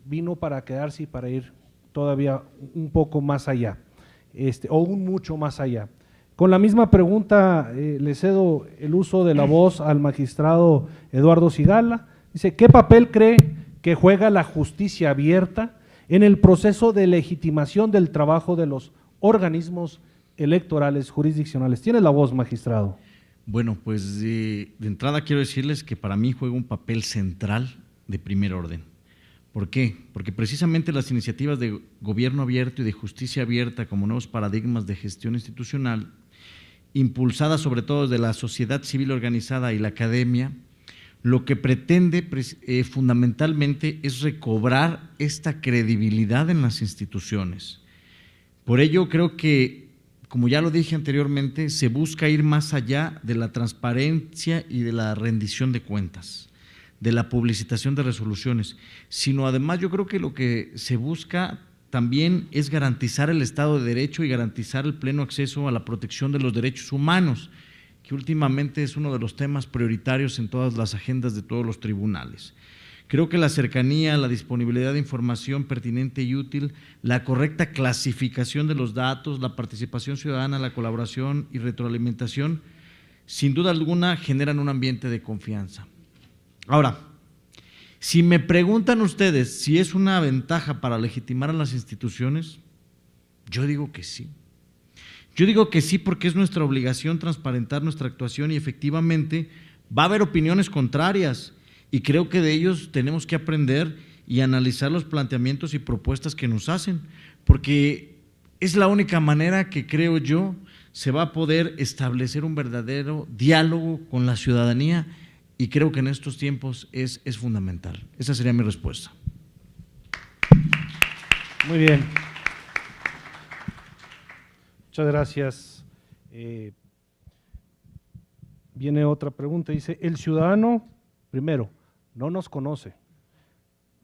vino para quedarse y para ir todavía un poco más allá, o un mucho más allá. Con la misma pregunta le cedo el uso de la voz al magistrado Eduardo Sigala. Dice, ¿qué papel cree que juega la justicia abierta en el proceso de legitimación del trabajo de los organismos electorales jurisdiccionales? Tiene la voz, magistrado. Bueno, pues de entrada quiero decirles que para mí juega un papel central de primer orden. ¿Por qué? Porque precisamente las iniciativas de gobierno abierto y de justicia abierta como nuevos paradigmas de gestión institucional, impulsadas sobre todo desde la sociedad civil organizada y la academia, lo que pretende fundamentalmente es recobrar esta credibilidad en las instituciones. Por ello creo que, como ya lo dije anteriormente, se busca ir más allá de la transparencia y de la rendición de cuentas, de la publicitación de resoluciones, sino además yo creo que lo que se busca también es garantizar el Estado de Derecho y garantizar el pleno acceso a la protección de los derechos humanos, que últimamente es uno de los temas prioritarios en todas las agendas de todos los tribunales. Creo que la cercanía, la disponibilidad de información pertinente y útil, la correcta clasificación de los datos, la participación ciudadana, la colaboración y retroalimentación, sin duda alguna generan un ambiente de confianza. Ahora, si me preguntan ustedes si es una ventaja para legitimar a las instituciones, yo digo que sí. Yo digo que sí porque es nuestra obligación transparentar nuestra actuación y efectivamente va a haber opiniones contrarias y creo que de ellos tenemos que aprender y analizar los planteamientos y propuestas que nos hacen, porque es la única manera que creo yo se va a poder establecer un verdadero diálogo con la ciudadanía. Y creo que en estos tiempos es fundamental. Esa sería mi respuesta. Muy bien. Muchas gracias. Viene otra pregunta. Dice, el ciudadano, primero, no nos conoce,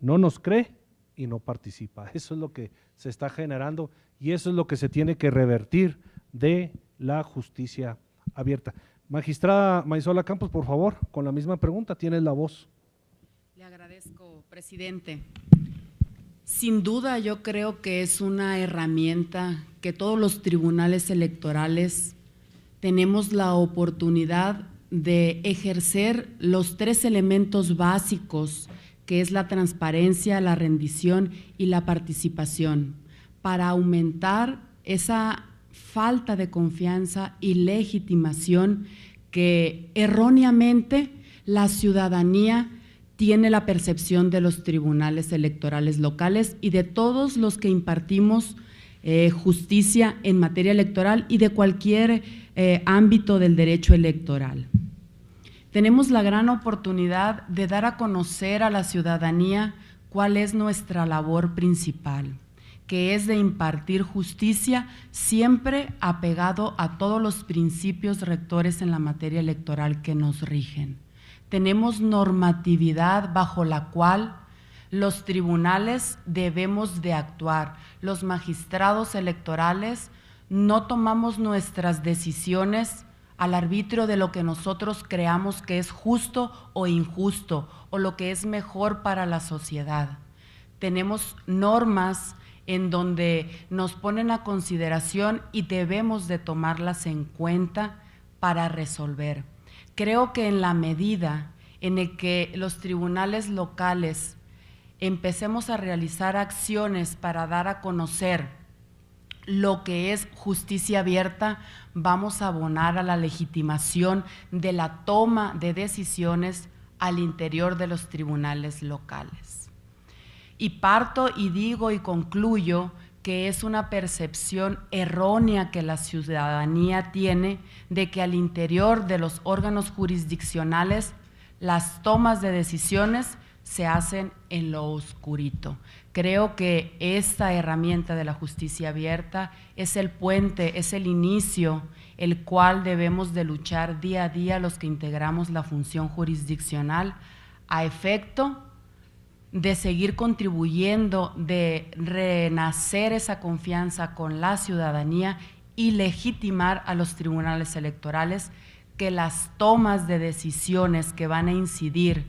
no nos cree y no participa. Eso es lo que se está generando y eso es lo que se tiene que revertir de la justicia abierta. Magistrada Maisola Campos, por favor, con la misma pregunta, tienes la voz. Le agradezco, presidente. Sin duda yo creo que es una herramienta que todos los tribunales electorales tenemos la oportunidad de ejercer los 3 elementos básicos, que es la transparencia, la rendición y la participación, para aumentar esa falta de confianza y legitimación que erróneamente la ciudadanía tiene la percepción de los tribunales electorales locales y de todos los que impartimos justicia en materia electoral y de cualquier ámbito del derecho electoral. Tenemos la gran oportunidad de dar a conocer a la ciudadanía cuál es nuestra labor principal, que es de impartir justicia siempre apegado a todos los principios rectores en la materia electoral que nos rigen. Tenemos normatividad bajo la cual los tribunales debemos de actuar. Los magistrados electorales no tomamos nuestras decisiones al arbitrio de lo que nosotros creamos que es justo o injusto o lo que es mejor para la sociedad. Tenemos normas en donde nos ponen a consideración y debemos de tomarlas en cuenta para resolver. Creo que en la medida en el que los tribunales locales empecemos a realizar acciones para dar a conocer lo que es justicia abierta, vamos a abonar a la legitimación de la toma de decisiones al interior de los tribunales locales. Y parto y digo y concluyo que es una percepción errónea que la ciudadanía tiene de que al interior de los órganos jurisdiccionales las tomas de decisiones se hacen en lo oscurito. Creo que esta herramienta de la justicia abierta es el puente, es el inicio, el cual debemos de luchar día a día los que integramos la función jurisdiccional a efecto de seguir contribuyendo, de renacer esa confianza con la ciudadanía y legitimar a los tribunales electorales que las tomas de decisiones que van a incidir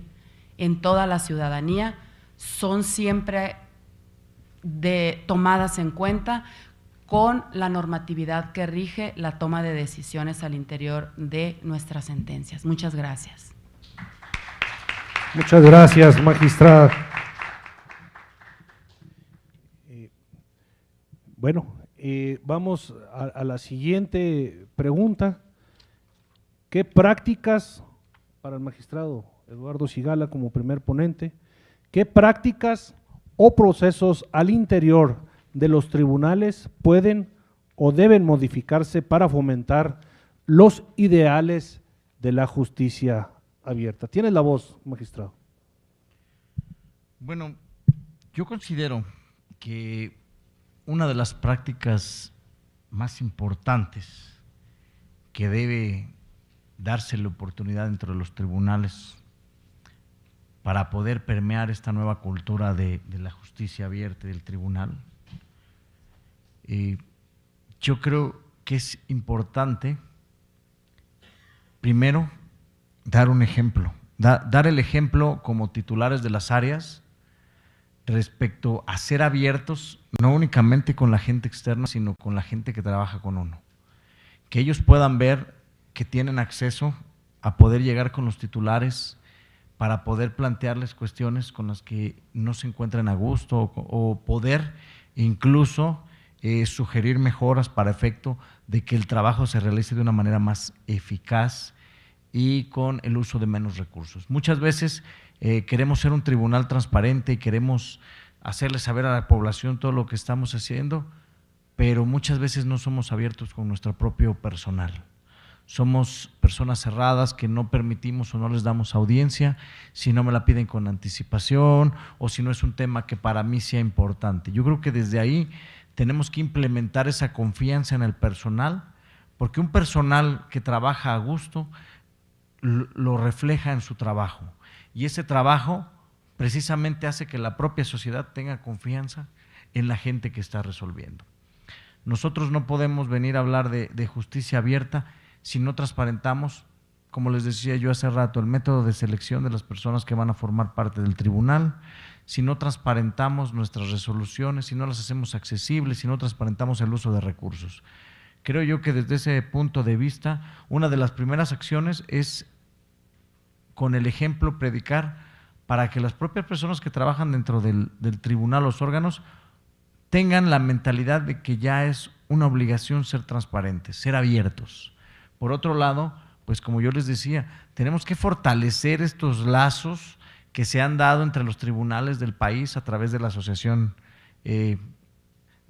en toda la ciudadanía son siempre tomadas en cuenta con la normatividad que rige la toma de decisiones al interior de nuestras sentencias. Muchas gracias. Muchas gracias, magistrada. Vamos a la siguiente pregunta. ¿Qué prácticas, para el magistrado Eduardo Sigala como primer ponente, qué prácticas o procesos al interior de los tribunales pueden o deben modificarse para fomentar los ideales de la justicia abierta? Tiene la voz, magistrado. Bueno, yo considero que una de las prácticas más importantes que debe darse la oportunidad dentro de los tribunales para poder permear esta nueva cultura de la justicia abierta del tribunal, yo creo que es importante, primero, dar un ejemplo, dar el ejemplo como titulares de las áreas respecto a ser abiertos, no únicamente con la gente externa, sino con la gente que trabaja con uno. Que ellos puedan ver que tienen acceso a poder llegar con los titulares para poder plantearles cuestiones con las que no se encuentran a gusto o poder incluso sugerir mejoras para efecto de que el trabajo se realice de una manera más eficaz y con el uso de menos recursos. Muchas veces queremos ser un tribunal transparente y queremos hacerle saber a la población todo lo que estamos haciendo, pero muchas veces no somos abiertos con nuestro propio personal. Somos personas cerradas que no permitimos o no les damos audiencia si no me la piden con anticipación o si no es un tema que para mí sea importante. Yo creo que desde ahí tenemos que implementar esa confianza en el personal, porque un personal que trabaja a gusto lo refleja en su trabajo. Y ese trabajo precisamente hace que la propia sociedad tenga confianza en la gente que está resolviendo. Nosotros no podemos venir a hablar de justicia abierta si no transparentamos, como les decía yo hace rato, el método de selección de las personas que van a formar parte del tribunal, si no transparentamos nuestras resoluciones, si no las hacemos accesibles, si no transparentamos el uso de recursos. Creo yo que desde ese punto de vista, una de las primeras acciones es con el ejemplo predicar para que las propias personas que trabajan dentro del tribunal, los órganos, tengan la mentalidad de que ya es una obligación ser transparentes, ser abiertos. Por otro lado, pues como yo les decía, tenemos que fortalecer estos lazos que se han dado entre los tribunales del país a través de la Asociación de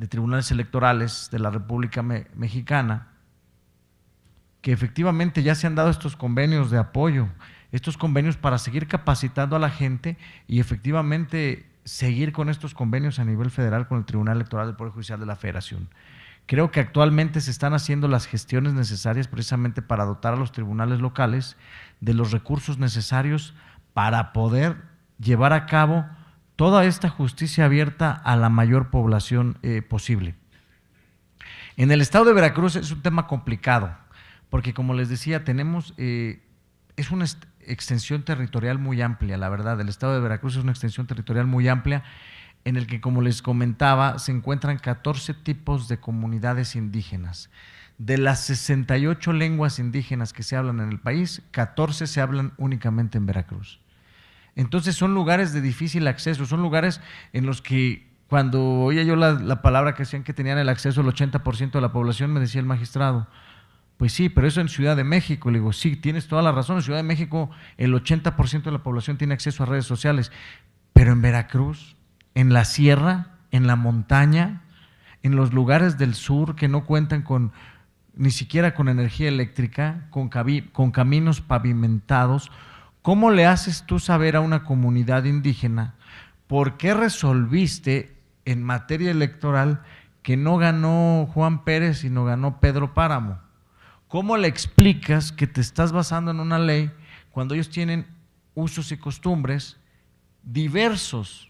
Tribunales Electorales de la República Mexicana, que efectivamente ya se han dado estos convenios de apoyo, estos convenios para seguir capacitando a la gente y efectivamente seguir con estos convenios a nivel federal con el Tribunal Electoral del Poder Judicial de la Federación. Creo que actualmente se están haciendo las gestiones necesarias precisamente para dotar a los tribunales locales de los recursos necesarios para poder llevar a cabo toda esta justicia abierta a la mayor población posible. En el estado de Veracruz es un tema complicado, porque como les decía, tenemos, es una extensión territorial muy amplia, la verdad, el estado de Veracruz es una extensión territorial muy amplia, en el que, como les comentaba, se encuentran 14 tipos de comunidades indígenas. De las 68 lenguas indígenas que se hablan en el país, 14 se hablan únicamente en Veracruz. Entonces son lugares de difícil acceso, son lugares en los que cuando oía yo la palabra que decían que tenían el acceso el 80% de la población, me decía el magistrado, pues sí, pero eso en Ciudad de México. Le digo, sí, tienes toda la razón, en Ciudad de México el 80% de la población tiene acceso a redes sociales, pero en Veracruz, en la sierra, en la montaña, en los lugares del sur que no cuentan con ni siquiera con energía eléctrica, con caminos pavimentados, ¿cómo le haces tú saber a una comunidad indígena por qué resolviste en materia electoral que no ganó Juan Pérez sino ganó Pedro Páramo? ¿Cómo le explicas que te estás basando en una ley cuando ellos tienen usos y costumbres diversos?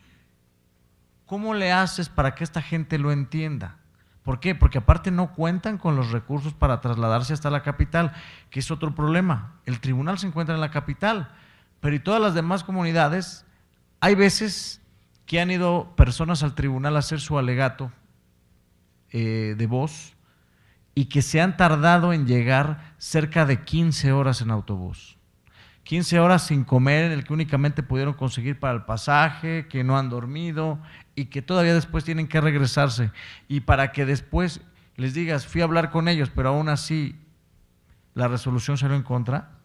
¿Cómo le haces para que esta gente lo entienda? ¿Por qué? Porque aparte no cuentan con los recursos para trasladarse hasta la capital, que es otro problema. El tribunal se encuentra en la capital, pero y todas las demás comunidades, hay veces que han ido personas al tribunal a hacer su alegato de voz y que se han tardado en llegar cerca de 15 horas en autobús. 15 horas sin comer, en el que únicamente pudieron conseguir para el pasaje, que no han dormido y que todavía después tienen que regresarse. Y para que después les digas, fui a hablar con ellos, pero aún así la resolución salió en contra.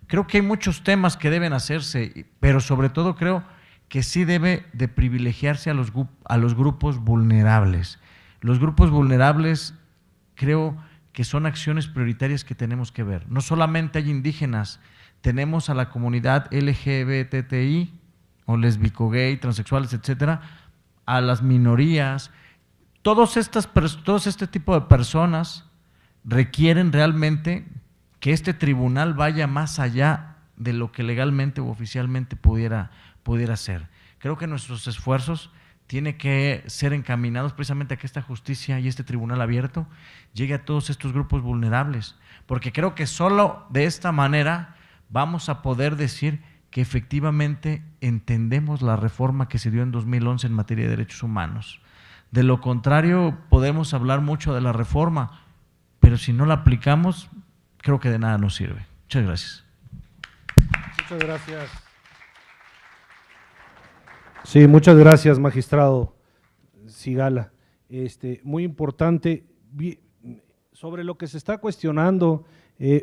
Creo que hay muchos temas que deben hacerse, pero sobre todo creo que sí debe de privilegiarse a los grupos vulnerables. Los grupos vulnerables creo que son acciones prioritarias que tenemos que ver. No solamente hay indígenas, tenemos a la comunidad LGBTI o lésbico, gay, transexuales, etcétera, a las minorías. Todo este tipo de personas requieren realmente que este tribunal vaya más allá de lo que legalmente o oficialmente pudiera ser. Creo que nuestros esfuerzos tienen que ser encaminados precisamente a que esta justicia y este tribunal abierto llegue a todos estos grupos vulnerables, porque creo que solo de esta manera vamos a poder decir que efectivamente entendemos la reforma que se dio en 2011 en materia de derechos humanos. De lo contrario, podemos hablar mucho de la reforma, pero si no la aplicamos, creo que de nada nos sirve. Muchas gracias. Muchas gracias. Sí, muchas gracias, magistrado Sigala. Muy importante, sobre lo que se está cuestionando,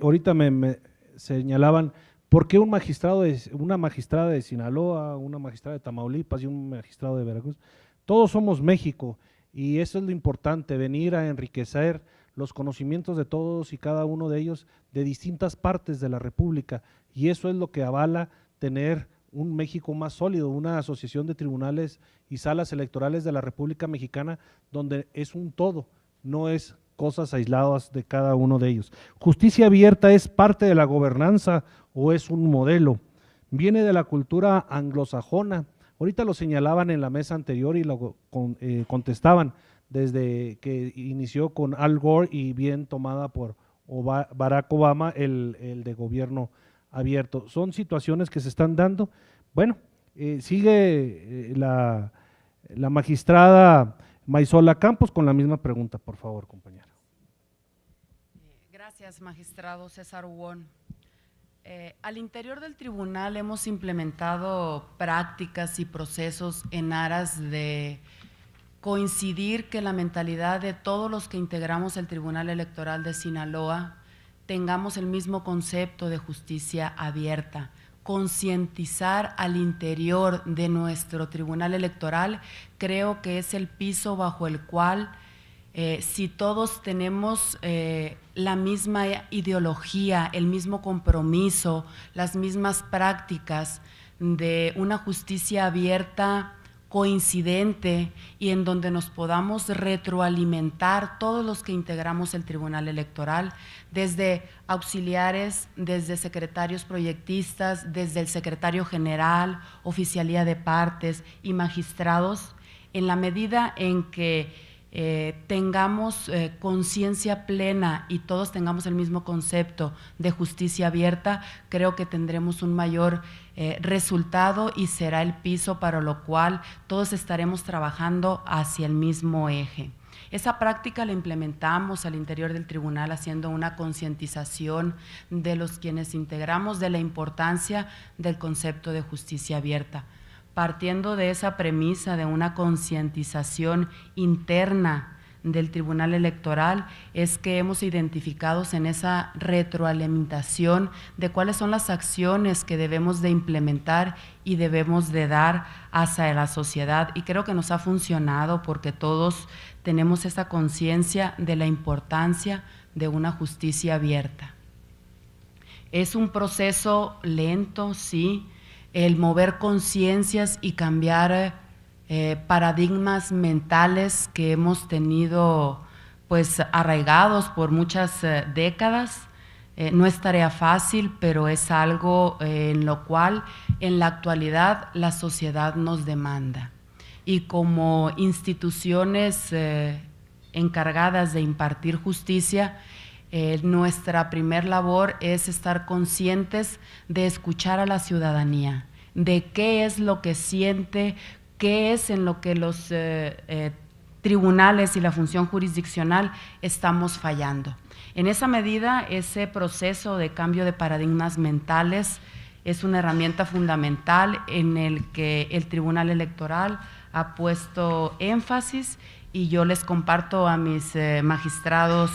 ahorita me señalaban, ¿por qué una magistrada de Sinaloa, una magistrada de Tamaulipas y un magistrado de Veracruz? Todos somos México y eso es lo importante, venir a enriquecer los conocimientos de todos y cada uno de ellos de distintas partes de la República, y eso es lo que avala tener un México más sólido, una asociación de tribunales y salas electorales de la República Mexicana donde es un todo, no es cosas aisladas de cada uno de ellos. ¿Justicia abierta es parte de la gobernanza o es un modelo? Viene de la cultura anglosajona. Ahorita lo señalaban en la mesa anterior y lo contestaban desde que inició con Al Gore y bien tomada por Barack Obama el de gobierno abierto. Son situaciones que se están dando. Bueno, sigue la magistrada Maisola Campos con la misma pregunta, por favor, compañera. Gracias, magistrado César Huón. Al interior del tribunal hemos implementado prácticas y procesos en aras de coincidir que la mentalidad de todos los que integramos el Tribunal Electoral de Sinaloa tengamos el mismo concepto de justicia abierta, concientizar al interior de nuestro Tribunal Electoral. Creo que es el piso bajo el cual, si todos tenemos la misma ideología, el mismo compromiso, las mismas prácticas de una justicia abierta, coincidente y en donde nos podamos retroalimentar todos los que integramos el Tribunal Electoral, desde auxiliares, desde secretarios proyectistas, desde el secretario general, oficialía de partes y magistrados, en la medida en que tengamos conciencia plena y todos tengamos el mismo concepto de justicia abierta, creo que tendremos un mayor resultado y será el piso para lo cual todos estaremos trabajando hacia el mismo eje. Esa práctica la implementamos al interior del tribunal haciendo una concientización de los quienes integramos de la importancia del concepto de justicia abierta. Partiendo de esa premisa de una concientización interna del Tribunal Electoral, es que hemos identificado en esa retroalimentación de cuáles son las acciones que debemos de implementar y debemos de dar hacia la sociedad, y creo que nos ha funcionado porque todos tenemos esa conciencia de la importancia de una justicia abierta. Es un proceso lento, sí, el mover conciencias y cambiar paradigmas mentales que hemos tenido pues arraigados por muchas décadas. No es tarea fácil, pero es algo en lo cual en la actualidad la sociedad nos demanda. Y como instituciones encargadas de impartir justicia, nuestra primer labor es estar conscientes de escuchar a la ciudadanía, de qué es lo que siente, qué es en lo que los tribunales y la función jurisdiccional estamos fallando. En esa medida, ese proceso de cambio de paradigmas mentales es una herramienta fundamental en el que el Tribunal Electoral ha puesto énfasis, y yo les comparto a mis magistrados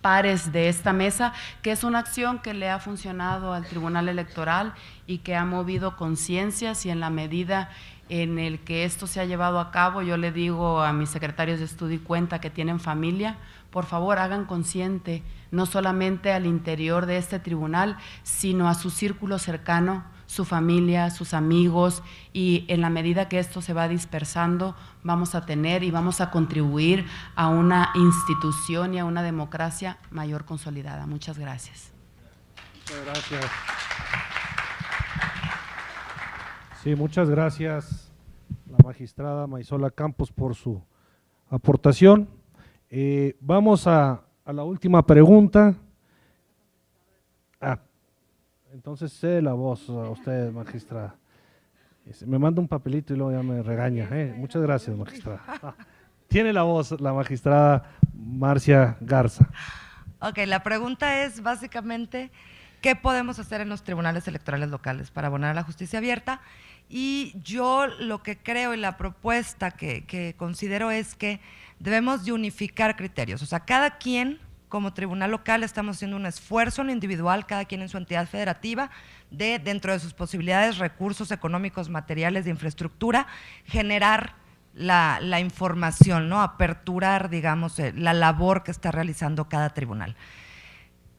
pares de esta mesa que es una acción que le ha funcionado al Tribunal Electoral y que ha movido conciencias, y en la medida en el que esto se ha llevado a cabo, yo le digo a mis secretarios de estudio y cuenta que tienen familia, por favor hagan consciente no solamente al interior de este tribunal, sino a su círculo cercano, su familia, sus amigos, y en la medida que esto se va dispersando, vamos a tener y vamos a contribuir a una institución y a una democracia mayor consolidada. Muchas gracias. Muchas gracias. Sí, muchas gracias la magistrada Maisola Campos por su aportación. Vamos a la última pregunta. Entonces cede la voz a usted, magistrada. Me manda un papelito y luego ya me regaña. Muchas gracias, magistrada. Tiene la voz la magistrada Marcia Garza. Ok, la pregunta es básicamente, ¿qué podemos hacer en los tribunales electorales locales para abonar a la justicia abierta? Y yo lo que creo y la propuesta que considero es que debemos de unificar criterios. O sea, cada quien como tribunal local estamos haciendo un esfuerzo en individual, cada quien en su entidad federativa, de dentro de sus posibilidades, recursos económicos, materiales, de infraestructura, generar la información, ¿no? Aperturar, digamos, la labor que está realizando cada tribunal.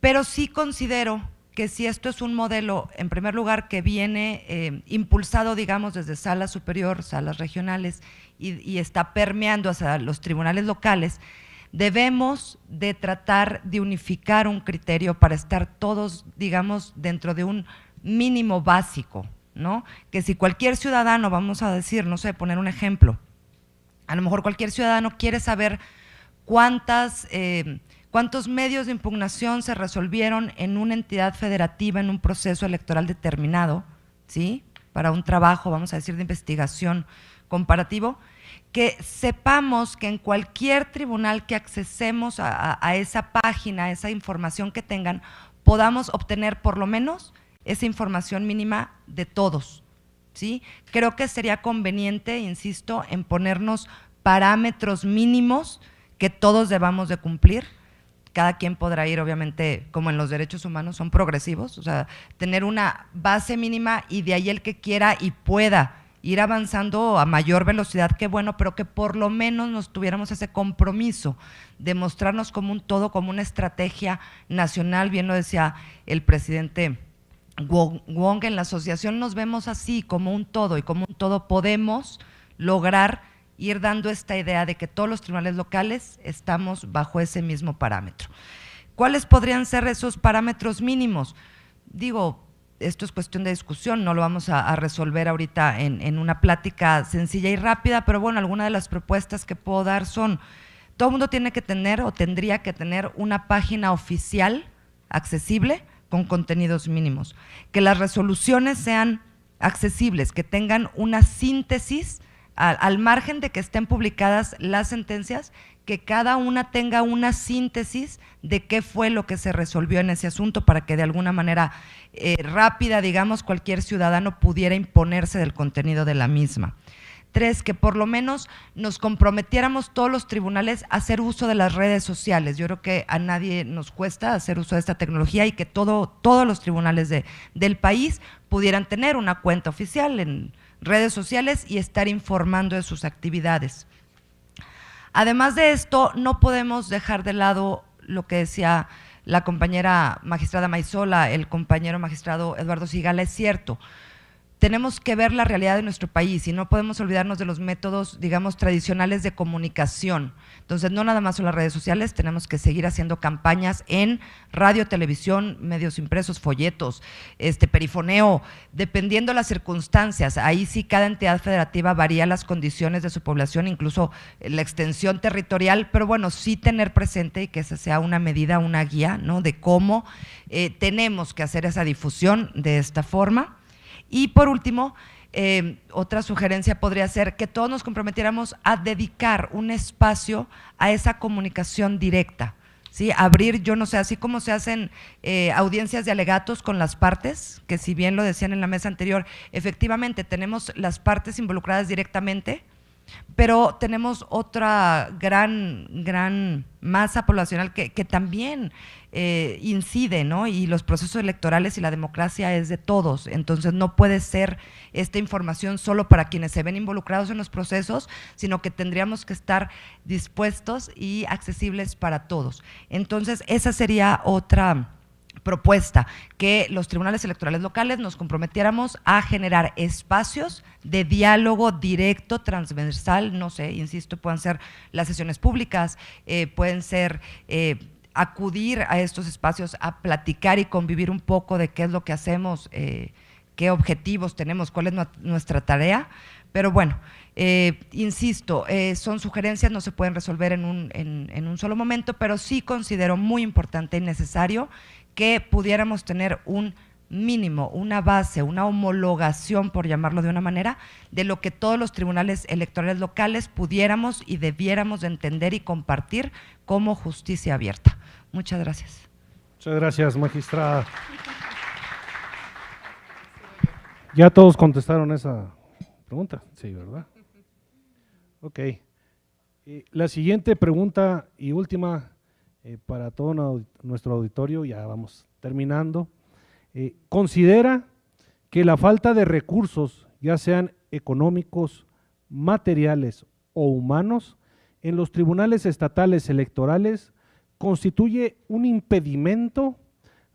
Pero sí considero que si esto es un modelo, en primer lugar, que viene impulsado, digamos, desde sala superior, salas regionales, y está permeando hacia los tribunales locales, debemos de tratar de unificar un criterio para estar todos, digamos, dentro de un mínimo básico, ¿no? Que si cualquier ciudadano, vamos a decir, no sé, poner un ejemplo, a lo mejor cualquier ciudadano quiere saber cuántos medios de impugnación se resolvieron en una entidad federativa en un proceso electoral determinado, ¿sí? Para un trabajo, vamos a decir, de investigación comparativo, que sepamos que en cualquier tribunal que accesemos a esa página, a esa información que tengan, podamos obtener por lo menos esa información mínima de todos, ¿sí? Creo que sería conveniente, insisto, en ponernos parámetros mínimos que todos debamos de cumplir. Cada quien podrá ir, obviamente, como en los derechos humanos, son progresivos, o sea, tener una base mínima y de ahí el que quiera y pueda ir avanzando a mayor velocidad, qué bueno, pero que por lo menos nos tuviéramos ese compromiso de mostrarnos como un todo, como una estrategia nacional. Bien lo decía el presidente Wong, en la asociación nos vemos así, como un todo, y como un todo podemos lograr ir dando esta idea de que todos los tribunales locales estamos bajo ese mismo parámetro. ¿Cuáles podrían ser esos parámetros mínimos? Digo, esto es cuestión de discusión, no lo vamos a resolver ahorita en una plática sencilla y rápida, pero bueno, algunas de las propuestas que puedo dar son, todo el mundo tiene que tener o tendría que tener una página oficial accesible con contenidos mínimos, que las resoluciones sean accesibles, que tengan una síntesis, al margen de que estén publicadas las sentencias, que cada una tenga una síntesis de qué fue lo que se resolvió en ese asunto para que de alguna manera rápida, digamos, cualquier ciudadano pudiera imponerse del contenido de la misma. 3, que por lo menos nos comprometiéramos todos los tribunales a hacer uso de las redes sociales. Yo creo que a nadie nos cuesta hacer uso de esta tecnología y que todos los tribunales del país pudieran tener una cuenta oficial en redes sociales y estar informando de sus actividades. Además de esto, no podemos dejar de lado lo que decía la compañera magistrada Maisola, el compañero magistrado Eduardo Sigala, es cierto. Tenemos que ver la realidad de nuestro país y no podemos olvidarnos de los métodos, digamos, tradicionales de comunicación. Entonces, no nada más son las redes sociales, tenemos que seguir haciendo campañas en radio, televisión, medios impresos, folletos, perifoneo, dependiendo las circunstancias. Ahí sí cada entidad federativa varía las condiciones de su población, incluso la extensión territorial, pero bueno, sí tener presente y que esa sea una medida, una guía, ¿no?, de cómo tenemos que hacer esa difusión de esta forma. Y por último, otra sugerencia podría ser que todos nos comprometiéramos a dedicar un espacio a esa comunicación directa, ¿sí? Abrir, yo no sé, así como se hacen audiencias de alegatos con las partes, que si bien lo decían en la mesa anterior, efectivamente tenemos las partes involucradas directamente, pero tenemos otra gran masa poblacional que también incide, ¿no? Y los procesos electorales y la democracia es de todos, entonces no puede ser esta información solo para quienes se ven involucrados en los procesos, sino que tendríamos que estar dispuestos y accesibles para todos. Entonces, esa sería otra propuesta, que los tribunales electorales locales nos comprometiéramos a generar espacios de diálogo directo, transversal, no sé, insisto, pueden ser las sesiones públicas, pueden ser acudir a estos espacios a platicar y convivir un poco de qué es lo que hacemos, qué objetivos tenemos, cuál es nuestra tarea, pero bueno, insisto, son sugerencias, no se pueden resolver en un solo momento, pero sí considero muy importante y necesario que pudiéramos tener un mínimo, una base, una homologación, por llamarlo de una manera, de lo que todos los tribunales electorales locales pudiéramos y debiéramos de entender y compartir como justicia abierta. Muchas gracias. Muchas gracias, magistrada. ¿Ya todos contestaron esa pregunta? Sí, ¿verdad? Ok. La siguiente pregunta y última para todo nuestro auditorio, ya vamos terminando. ¿Considera que la falta de recursos, ya sean económicos, materiales o humanos, en los tribunales estatales electorales constituye un impedimento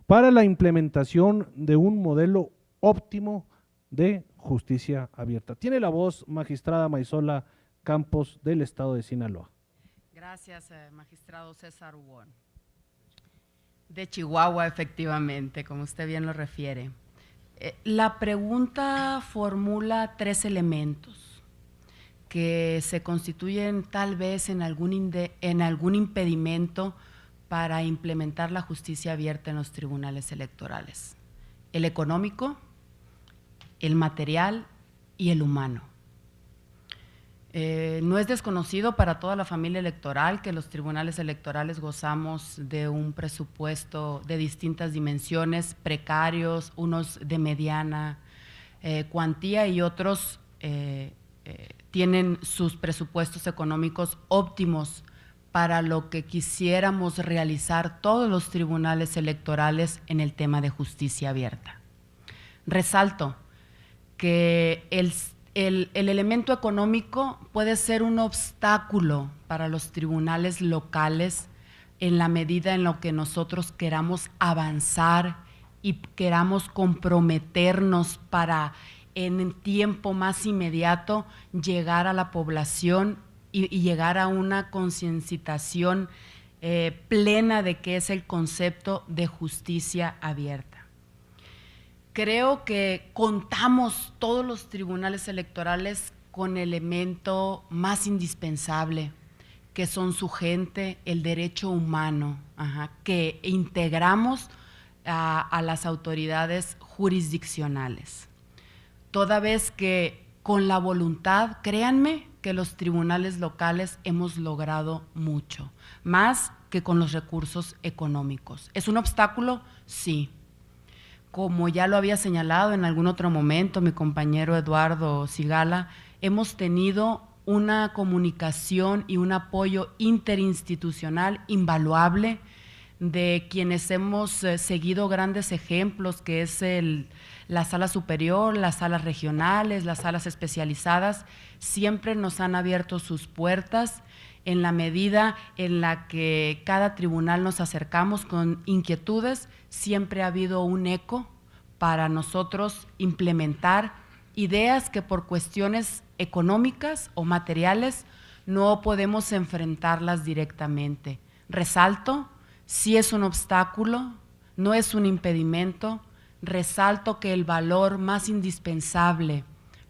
para la implementación de un modelo óptimo de justicia abierta? Tiene la voz magistrada Maisola Campos del Estado de Sinaloa. Gracias, magistrado César Huón. De Chihuahua, efectivamente, como usted bien lo refiere. La pregunta formula 3 elementos que se constituyen tal vez en algún impedimento para implementar la justicia abierta en los tribunales electorales: el económico, el material y el humano. No es desconocido para toda la familia electoral que los tribunales electorales gozamos de un presupuesto de distintas dimensiones, precarios, unos de mediana cuantía y otros tienen sus presupuestos económicos óptimos para lo que quisiéramos realizar todos los tribunales electorales en el tema de justicia abierta. Resalto que el elemento económico puede ser un obstáculo para los tribunales locales en la medida en lo que nosotros queramos avanzar y queramos comprometernos para en tiempo más inmediato llegar a la población y llegar a una concienciación plena de qué es el concepto de justicia abierta. Creo que contamos todos los tribunales electorales con el elemento más indispensable, que son su gente, el derecho humano, que integramos a las autoridades jurisdiccionales. Toda vez que con la voluntad, créanme, que los tribunales locales hemos logrado mucho, más que con los recursos económicos. ¿Es un obstáculo? Sí. Como ya lo había señalado en algún otro momento mi compañero Eduardo Sigala, hemos tenido una comunicación y un apoyo interinstitucional invaluable de quienes hemos seguido grandes ejemplos, que es la sala superior, las salas regionales, las salas especializadas. Siempre nos han abierto sus puertas en la medida en la que cada tribunal nos acercamos con inquietudes. Siempre ha habido un eco para nosotros implementar ideas que por cuestiones económicas o materiales no podemos enfrentarlas directamente. Resalto, sí es un obstáculo, no es un impedimento. Resalto que el valor más indispensable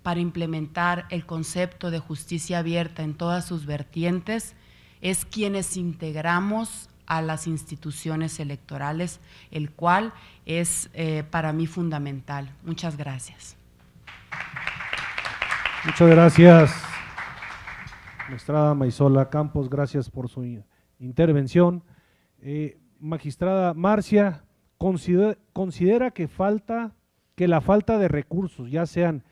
para implementar el concepto de justicia abierta en todas sus vertientes es quienes integramos a las instituciones electorales, el cual es para mí fundamental. Muchas gracias. Muchas gracias, magistrada Maisola Campos, gracias por su intervención. Magistrada Marcia, ¿considera que la falta de recursos, ya sean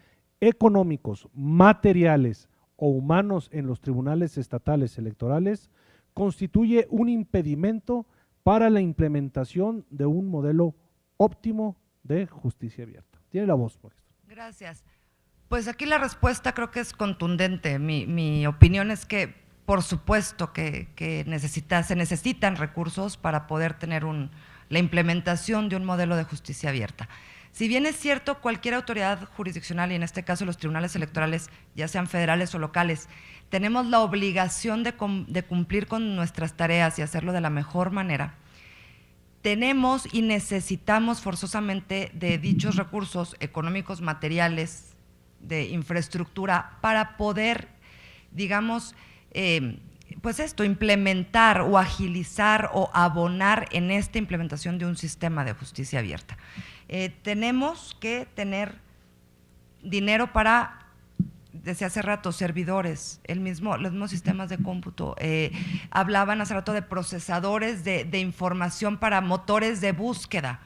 económicos, materiales o humanos en los tribunales estatales electorales, constituye un impedimento para la implementación de un modelo óptimo de justicia abierta? Tiene la voz, maestra. Gracias. Pues aquí la respuesta creo que es contundente. Mi opinión es que, por supuesto, que se necesitan recursos para poder tener la implementación de un modelo de justicia abierta. Si bien es cierto, cualquier autoridad jurisdiccional, y en este caso los tribunales electorales, ya sean federales o locales, tenemos la obligación de cumplir con nuestras tareas y hacerlo de la mejor manera. Tenemos y necesitamos forzosamente de dichos recursos económicos, materiales, de infraestructura, para poder, digamos, pues implementar o agilizar o abonar en esta implementación de un sistema de justicia abierta. Tenemos que tener dinero para, desde hace rato, servidores, los mismos sistemas de cómputo. Hablaban hace rato de procesadores de información para motores de búsqueda.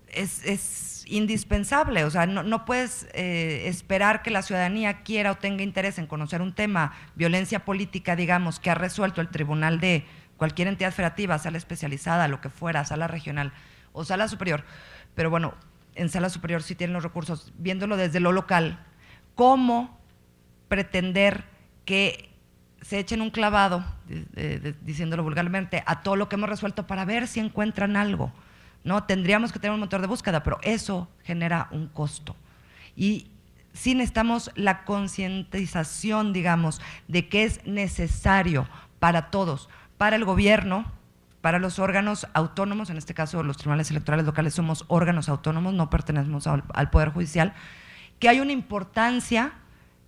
Es indispensable, o sea, no puedes esperar que la ciudadanía quiera o tenga interés en conocer un tema, violencia política, digamos, que ha resuelto el tribunal de cualquier entidad federativa, sala especializada, lo que fuera, sala regional o sala superior. Pero bueno, en sala superior sí tienen los recursos, viéndolo desde lo local. ¿Cómo pretender que se echen un clavado, diciéndolo vulgarmente, a todo lo que hemos resuelto para ver si encuentran algo? No, tendríamos que tener un motor de búsqueda, pero eso genera un costo. Y sí necesitamos la concientización, digamos, de que es necesario para todos, para el gobierno, para los órganos autónomos, en este caso los tribunales electorales locales somos órganos autónomos, no pertenecemos al Poder Judicial, que hay una importancia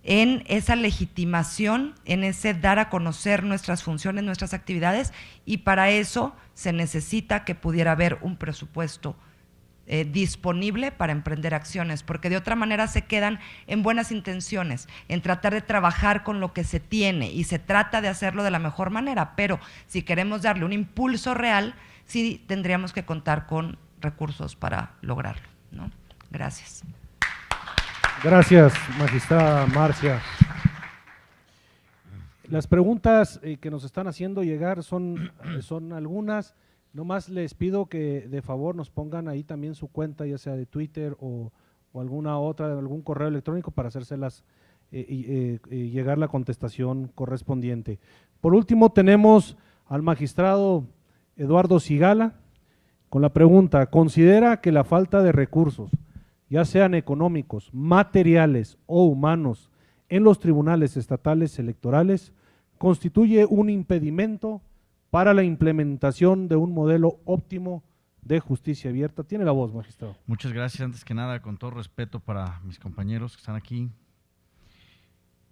en esa legitimación, en ese dar a conocer nuestras funciones, nuestras actividades, y para eso se necesita que pudiera haber un presupuesto disponible para emprender acciones, porque de otra manera se quedan en buenas intenciones, en tratar de trabajar con lo que se tiene, y se trata de hacerlo de la mejor manera, pero si queremos darle un impulso real, sí tendríamos que contar con recursos para lograrlo, ¿no? Gracias. Gracias, magistrada Marcia. Las preguntas que nos están haciendo llegar son algunas. Nomás les pido que de favor nos pongan ahí también su cuenta, ya sea de Twitter o alguna otra, algún correo electrónico, para hacérselas llegar la contestación correspondiente. Por último, tenemos al magistrado Eduardo Sigala con la pregunta: ¿considera que la falta de recursos, ya sean económicos, materiales o humanos, en los tribunales estatales electorales, constituye un impedimento para la implementación de un modelo óptimo de justicia abierta? Tiene la voz, magistrado. Muchas gracias. Antes que nada, con todo respeto para mis compañeros que están aquí,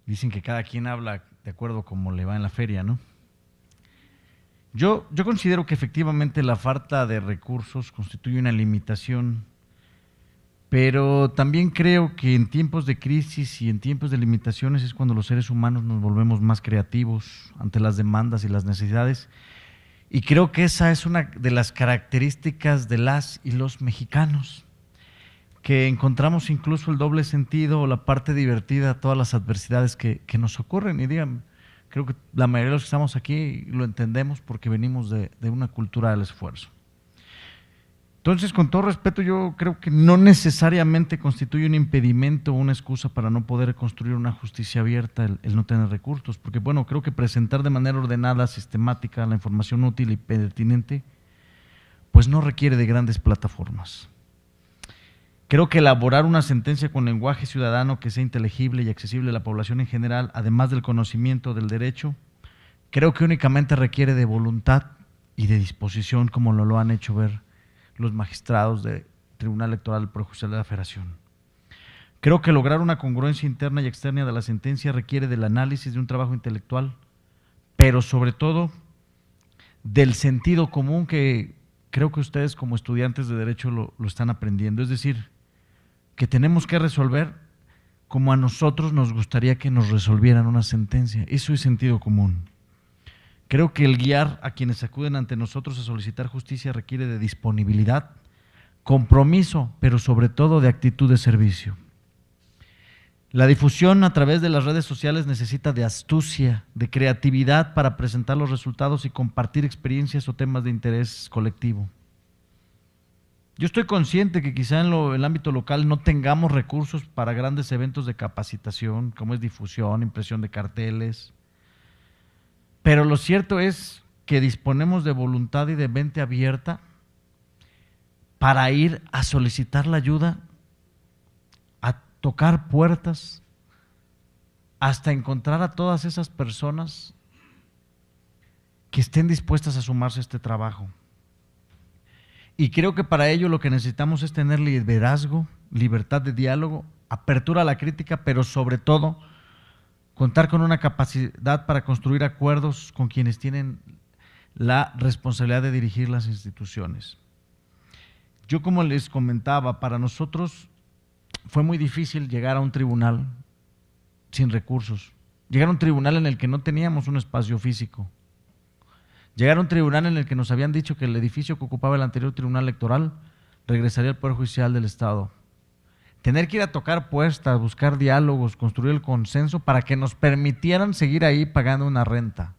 dicen que cada quien habla de acuerdo como le va en la feria, ¿no? Yo considero que efectivamente la falta de recursos constituye una limitación, pero también creo que en tiempos de crisis y en tiempos de limitaciones es cuando los seres humanos nos volvemos más creativos ante las demandas y las necesidades. Y creo que esa es una de las características de las y los mexicanos, que encontramos incluso el doble sentido o la parte divertida a todas las adversidades que nos ocurren. Y digan, creo que la mayoría de los que estamos aquí lo entendemos porque venimos de una cultura del esfuerzo. Entonces, con todo respeto, yo creo que no necesariamente constituye un impedimento o una excusa para no poder construir una justicia abierta el no tener recursos, porque bueno, creo que presentar de manera ordenada, sistemática, la información útil y pertinente, pues no requiere de grandes plataformas. Creo que elaborar una sentencia con lenguaje ciudadano que sea inteligible y accesible a la población en general, además del conocimiento del derecho, creo que únicamente requiere de voluntad y de disposición, como lo han hecho ver los magistrados del Tribunal Electoral del Poder Judicial de la Federación. Creo que lograr una congruencia interna y externa de la sentencia requiere del análisis de un trabajo intelectual, pero sobre todo del sentido común que creo que ustedes como estudiantes de Derecho lo están aprendiendo. Es decir, que tenemos que resolver como a nosotros nos gustaría que nos resolvieran una sentencia. Eso es sentido común. Creo que el guiar a quienes acuden ante nosotros a solicitar justicia requiere de disponibilidad, compromiso, pero sobre todo de actitud de servicio. La difusión a través de las redes sociales necesita de astucia, de creatividad para presentar los resultados y compartir experiencias o temas de interés colectivo. Yo estoy consciente que quizá en el ámbito local no tengamos recursos para grandes eventos de capacitación, como es difusión, impresión de carteles, pero lo cierto es que disponemos de voluntad y de mente abierta para ir a solicitar la ayuda, a tocar puertas, hasta encontrar a todas esas personas que estén dispuestas a sumarse a este trabajo. Y creo que para ello lo que necesitamos es tener liderazgo, libertad de diálogo, apertura a la crítica, pero sobre todo contar con una capacidad para construir acuerdos con quienes tienen la responsabilidad de dirigir las instituciones. Yo, como les comentaba, para nosotros fue muy difícil llegar a un tribunal sin recursos, llegar a un tribunal en el que no teníamos un espacio físico, llegar a un tribunal en el que nos habían dicho que el edificio que ocupaba el anterior tribunal electoral regresaría al Poder Judicial del Estado. Tener que ir a tocar puertas, buscar diálogos, construir el consenso para que nos permitieran seguir ahí pagando una renta.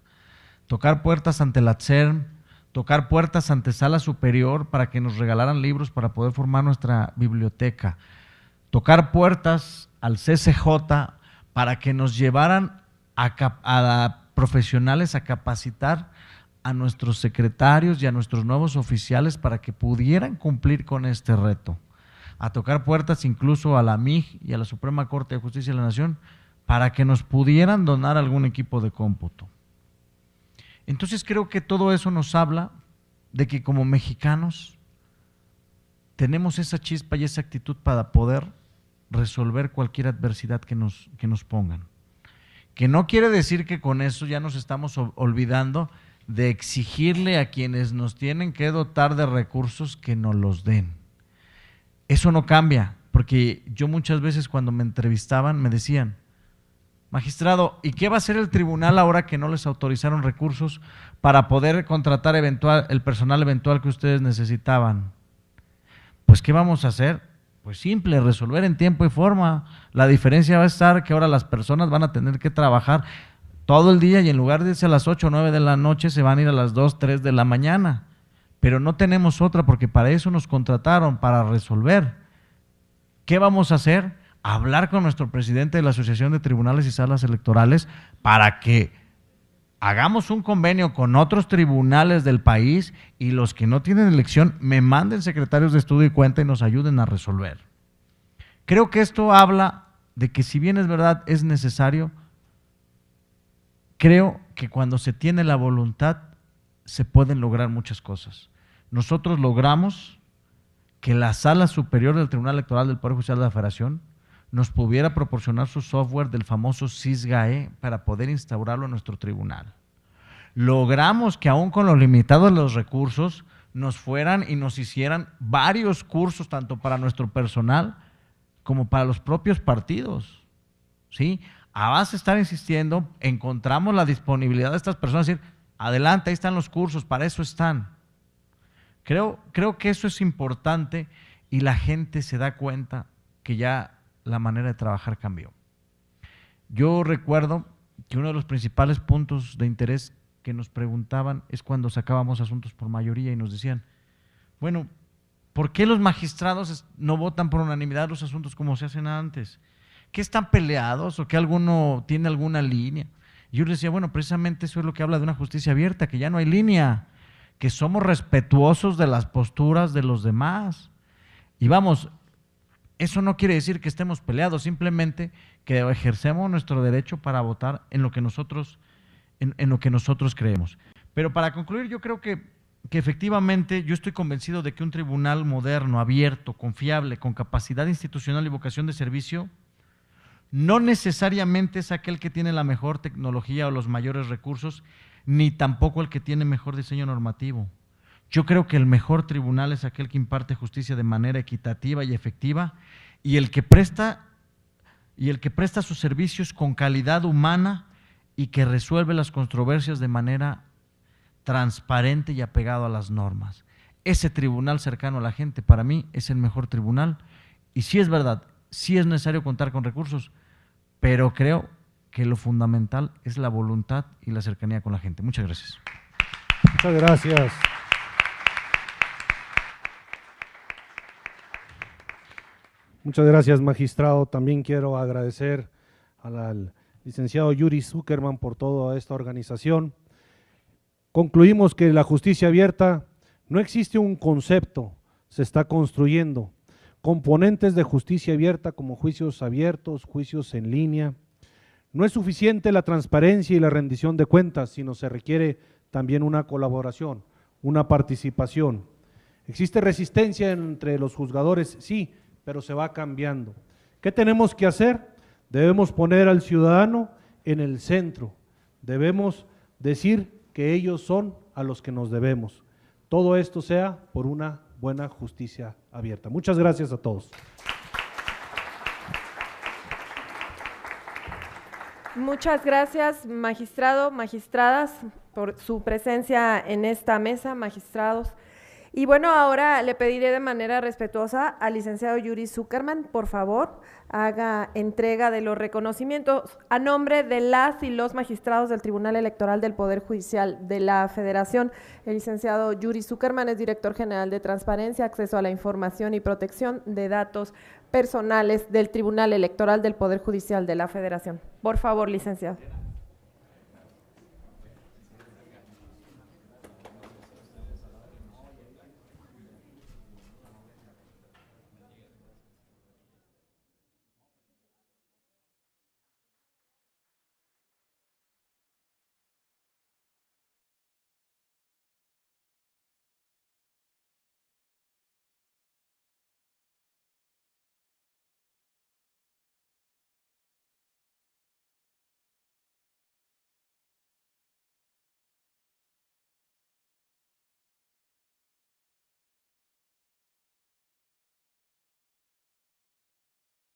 Tocar puertas ante la CERM, tocar puertas ante Sala Superior para que nos regalaran libros para poder formar nuestra biblioteca. Tocar puertas al CCJ para que nos llevaran a profesionales a capacitar a nuestros secretarios y a nuestros nuevos oficiales para que pudieran cumplir con este reto. A tocar puertas incluso a la MIG y a la Suprema Corte de Justicia de la Nación para que nos pudieran donar algún equipo de cómputo. Entonces creo que todo eso nos habla de que como mexicanos tenemos esa chispa y esa actitud para poder resolver cualquier adversidad que nos pongan. Que no quiere decir que con eso ya nos estamos olvidando de exigirle a quienes nos tienen que dotar de recursos que nos los den. Eso no cambia, porque yo muchas veces cuando me entrevistaban me decían, magistrado, ¿y qué va a hacer el tribunal ahora que no les autorizaron recursos para poder contratar el personal eventual que ustedes necesitaban? Pues, ¿qué vamos a hacer? Pues simple, resolver en tiempo y forma. La diferencia va a estar que ahora las personas van a tener que trabajar todo el día y en lugar de irse a las 8 o 9 de la noche se van a ir a las 2, 3 de la mañana. Pero no tenemos otra porque para eso nos contrataron, para resolver. ¿Qué vamos a hacer? Hablar con nuestro presidente de la Asociación de Tribunales y Salas Electorales para que hagamos un convenio con otros tribunales del país y los que no tienen elección me manden secretarios de estudio y cuenta y nos ayuden a resolver. Creo que esto habla de que si bien es verdad, es necesario, creo que cuando se tiene la voluntad se pueden lograr muchas cosas. Nosotros logramos que la Sala Superior del Tribunal Electoral del Poder Judicial de la Federación nos pudiera proporcionar su software del famoso SISGAE para poder instaurarlo en nuestro tribunal. logramos que aún con los limitados los recursos nos fueran y nos hicieran varios cursos, tanto para nuestro personal como para los propios partidos, ¿sí? A base de estar insistiendo, encontramos la disponibilidad de estas personas, decir, adelante, ahí están los cursos, para eso están. Creo que eso es importante y la gente se da cuenta que ya la manera de trabajar cambió. Yo recuerdo que uno de los principales puntos de interés que nos preguntaban es cuando sacábamos asuntos por mayoría y nos decían, bueno, ¿por qué los magistrados no votan por unanimidad los asuntos como se hacen antes? ¿Qué están peleados o que alguno tiene alguna línea? Y yo les decía, bueno, precisamente eso es lo que habla de una justicia abierta, que ya no hay línea, que somos respetuosos de las posturas de los demás. Y vamos, eso no quiere decir que estemos peleados, simplemente que ejercemos nuestro derecho para votar en lo que nosotros, en lo que nosotros creemos. Pero para concluir, yo creo que efectivamente yo estoy convencido de que un tribunal moderno, abierto, confiable, con capacidad institucional y vocación de servicio, no necesariamente es aquel que tiene la mejor tecnología o los mayores recursos, ni tampoco el que tiene mejor diseño normativo. Yo creo que el mejor tribunal es aquel que imparte justicia de manera equitativa y efectiva y el que presta sus servicios con calidad humana y que resuelve las controversias de manera transparente y apegado a las normas. Ese tribunal cercano a la gente, para mí, es el mejor tribunal. Y sí es verdad, sí es necesario contar con recursos, pero creo que lo fundamental es la voluntad y la cercanía con la gente. Muchas gracias. Muchas gracias. Muchas gracias, magistrado. También quiero agradecer al licenciado Yuri Zuckerman por toda esta organización. Concluimos que la justicia abierta no existe un concepto, se está construyendo. Componentes de justicia abierta como juicios abiertos, juicios en línea. No es suficiente la transparencia y la rendición de cuentas, sino se requiere también una colaboración, una participación. ¿Existe resistencia entre los juzgadores? Sí, pero se va cambiando. ¿Qué tenemos que hacer? Debemos poner al ciudadano en el centro. Debemos decir que ellos son a los que nos debemos. Todo esto sea por una buena justicia abierta. Muchas gracias a todos. Muchas gracias, magistrado, magistradas, por su presencia en esta mesa, magistrados. Y bueno, ahora le pediré de manera respetuosa al licenciado Yuri Zuckerman, por favor, haga entrega de los reconocimientos a nombre de las y los magistrados del Tribunal Electoral del Poder Judicial de la Federación. El licenciado Yuri Zuckerman es director general de Transparencia, Acceso a la Información y Protección de Datos Personales del Tribunal Electoral del Poder Judicial de la Federación. Por favor, licenciado.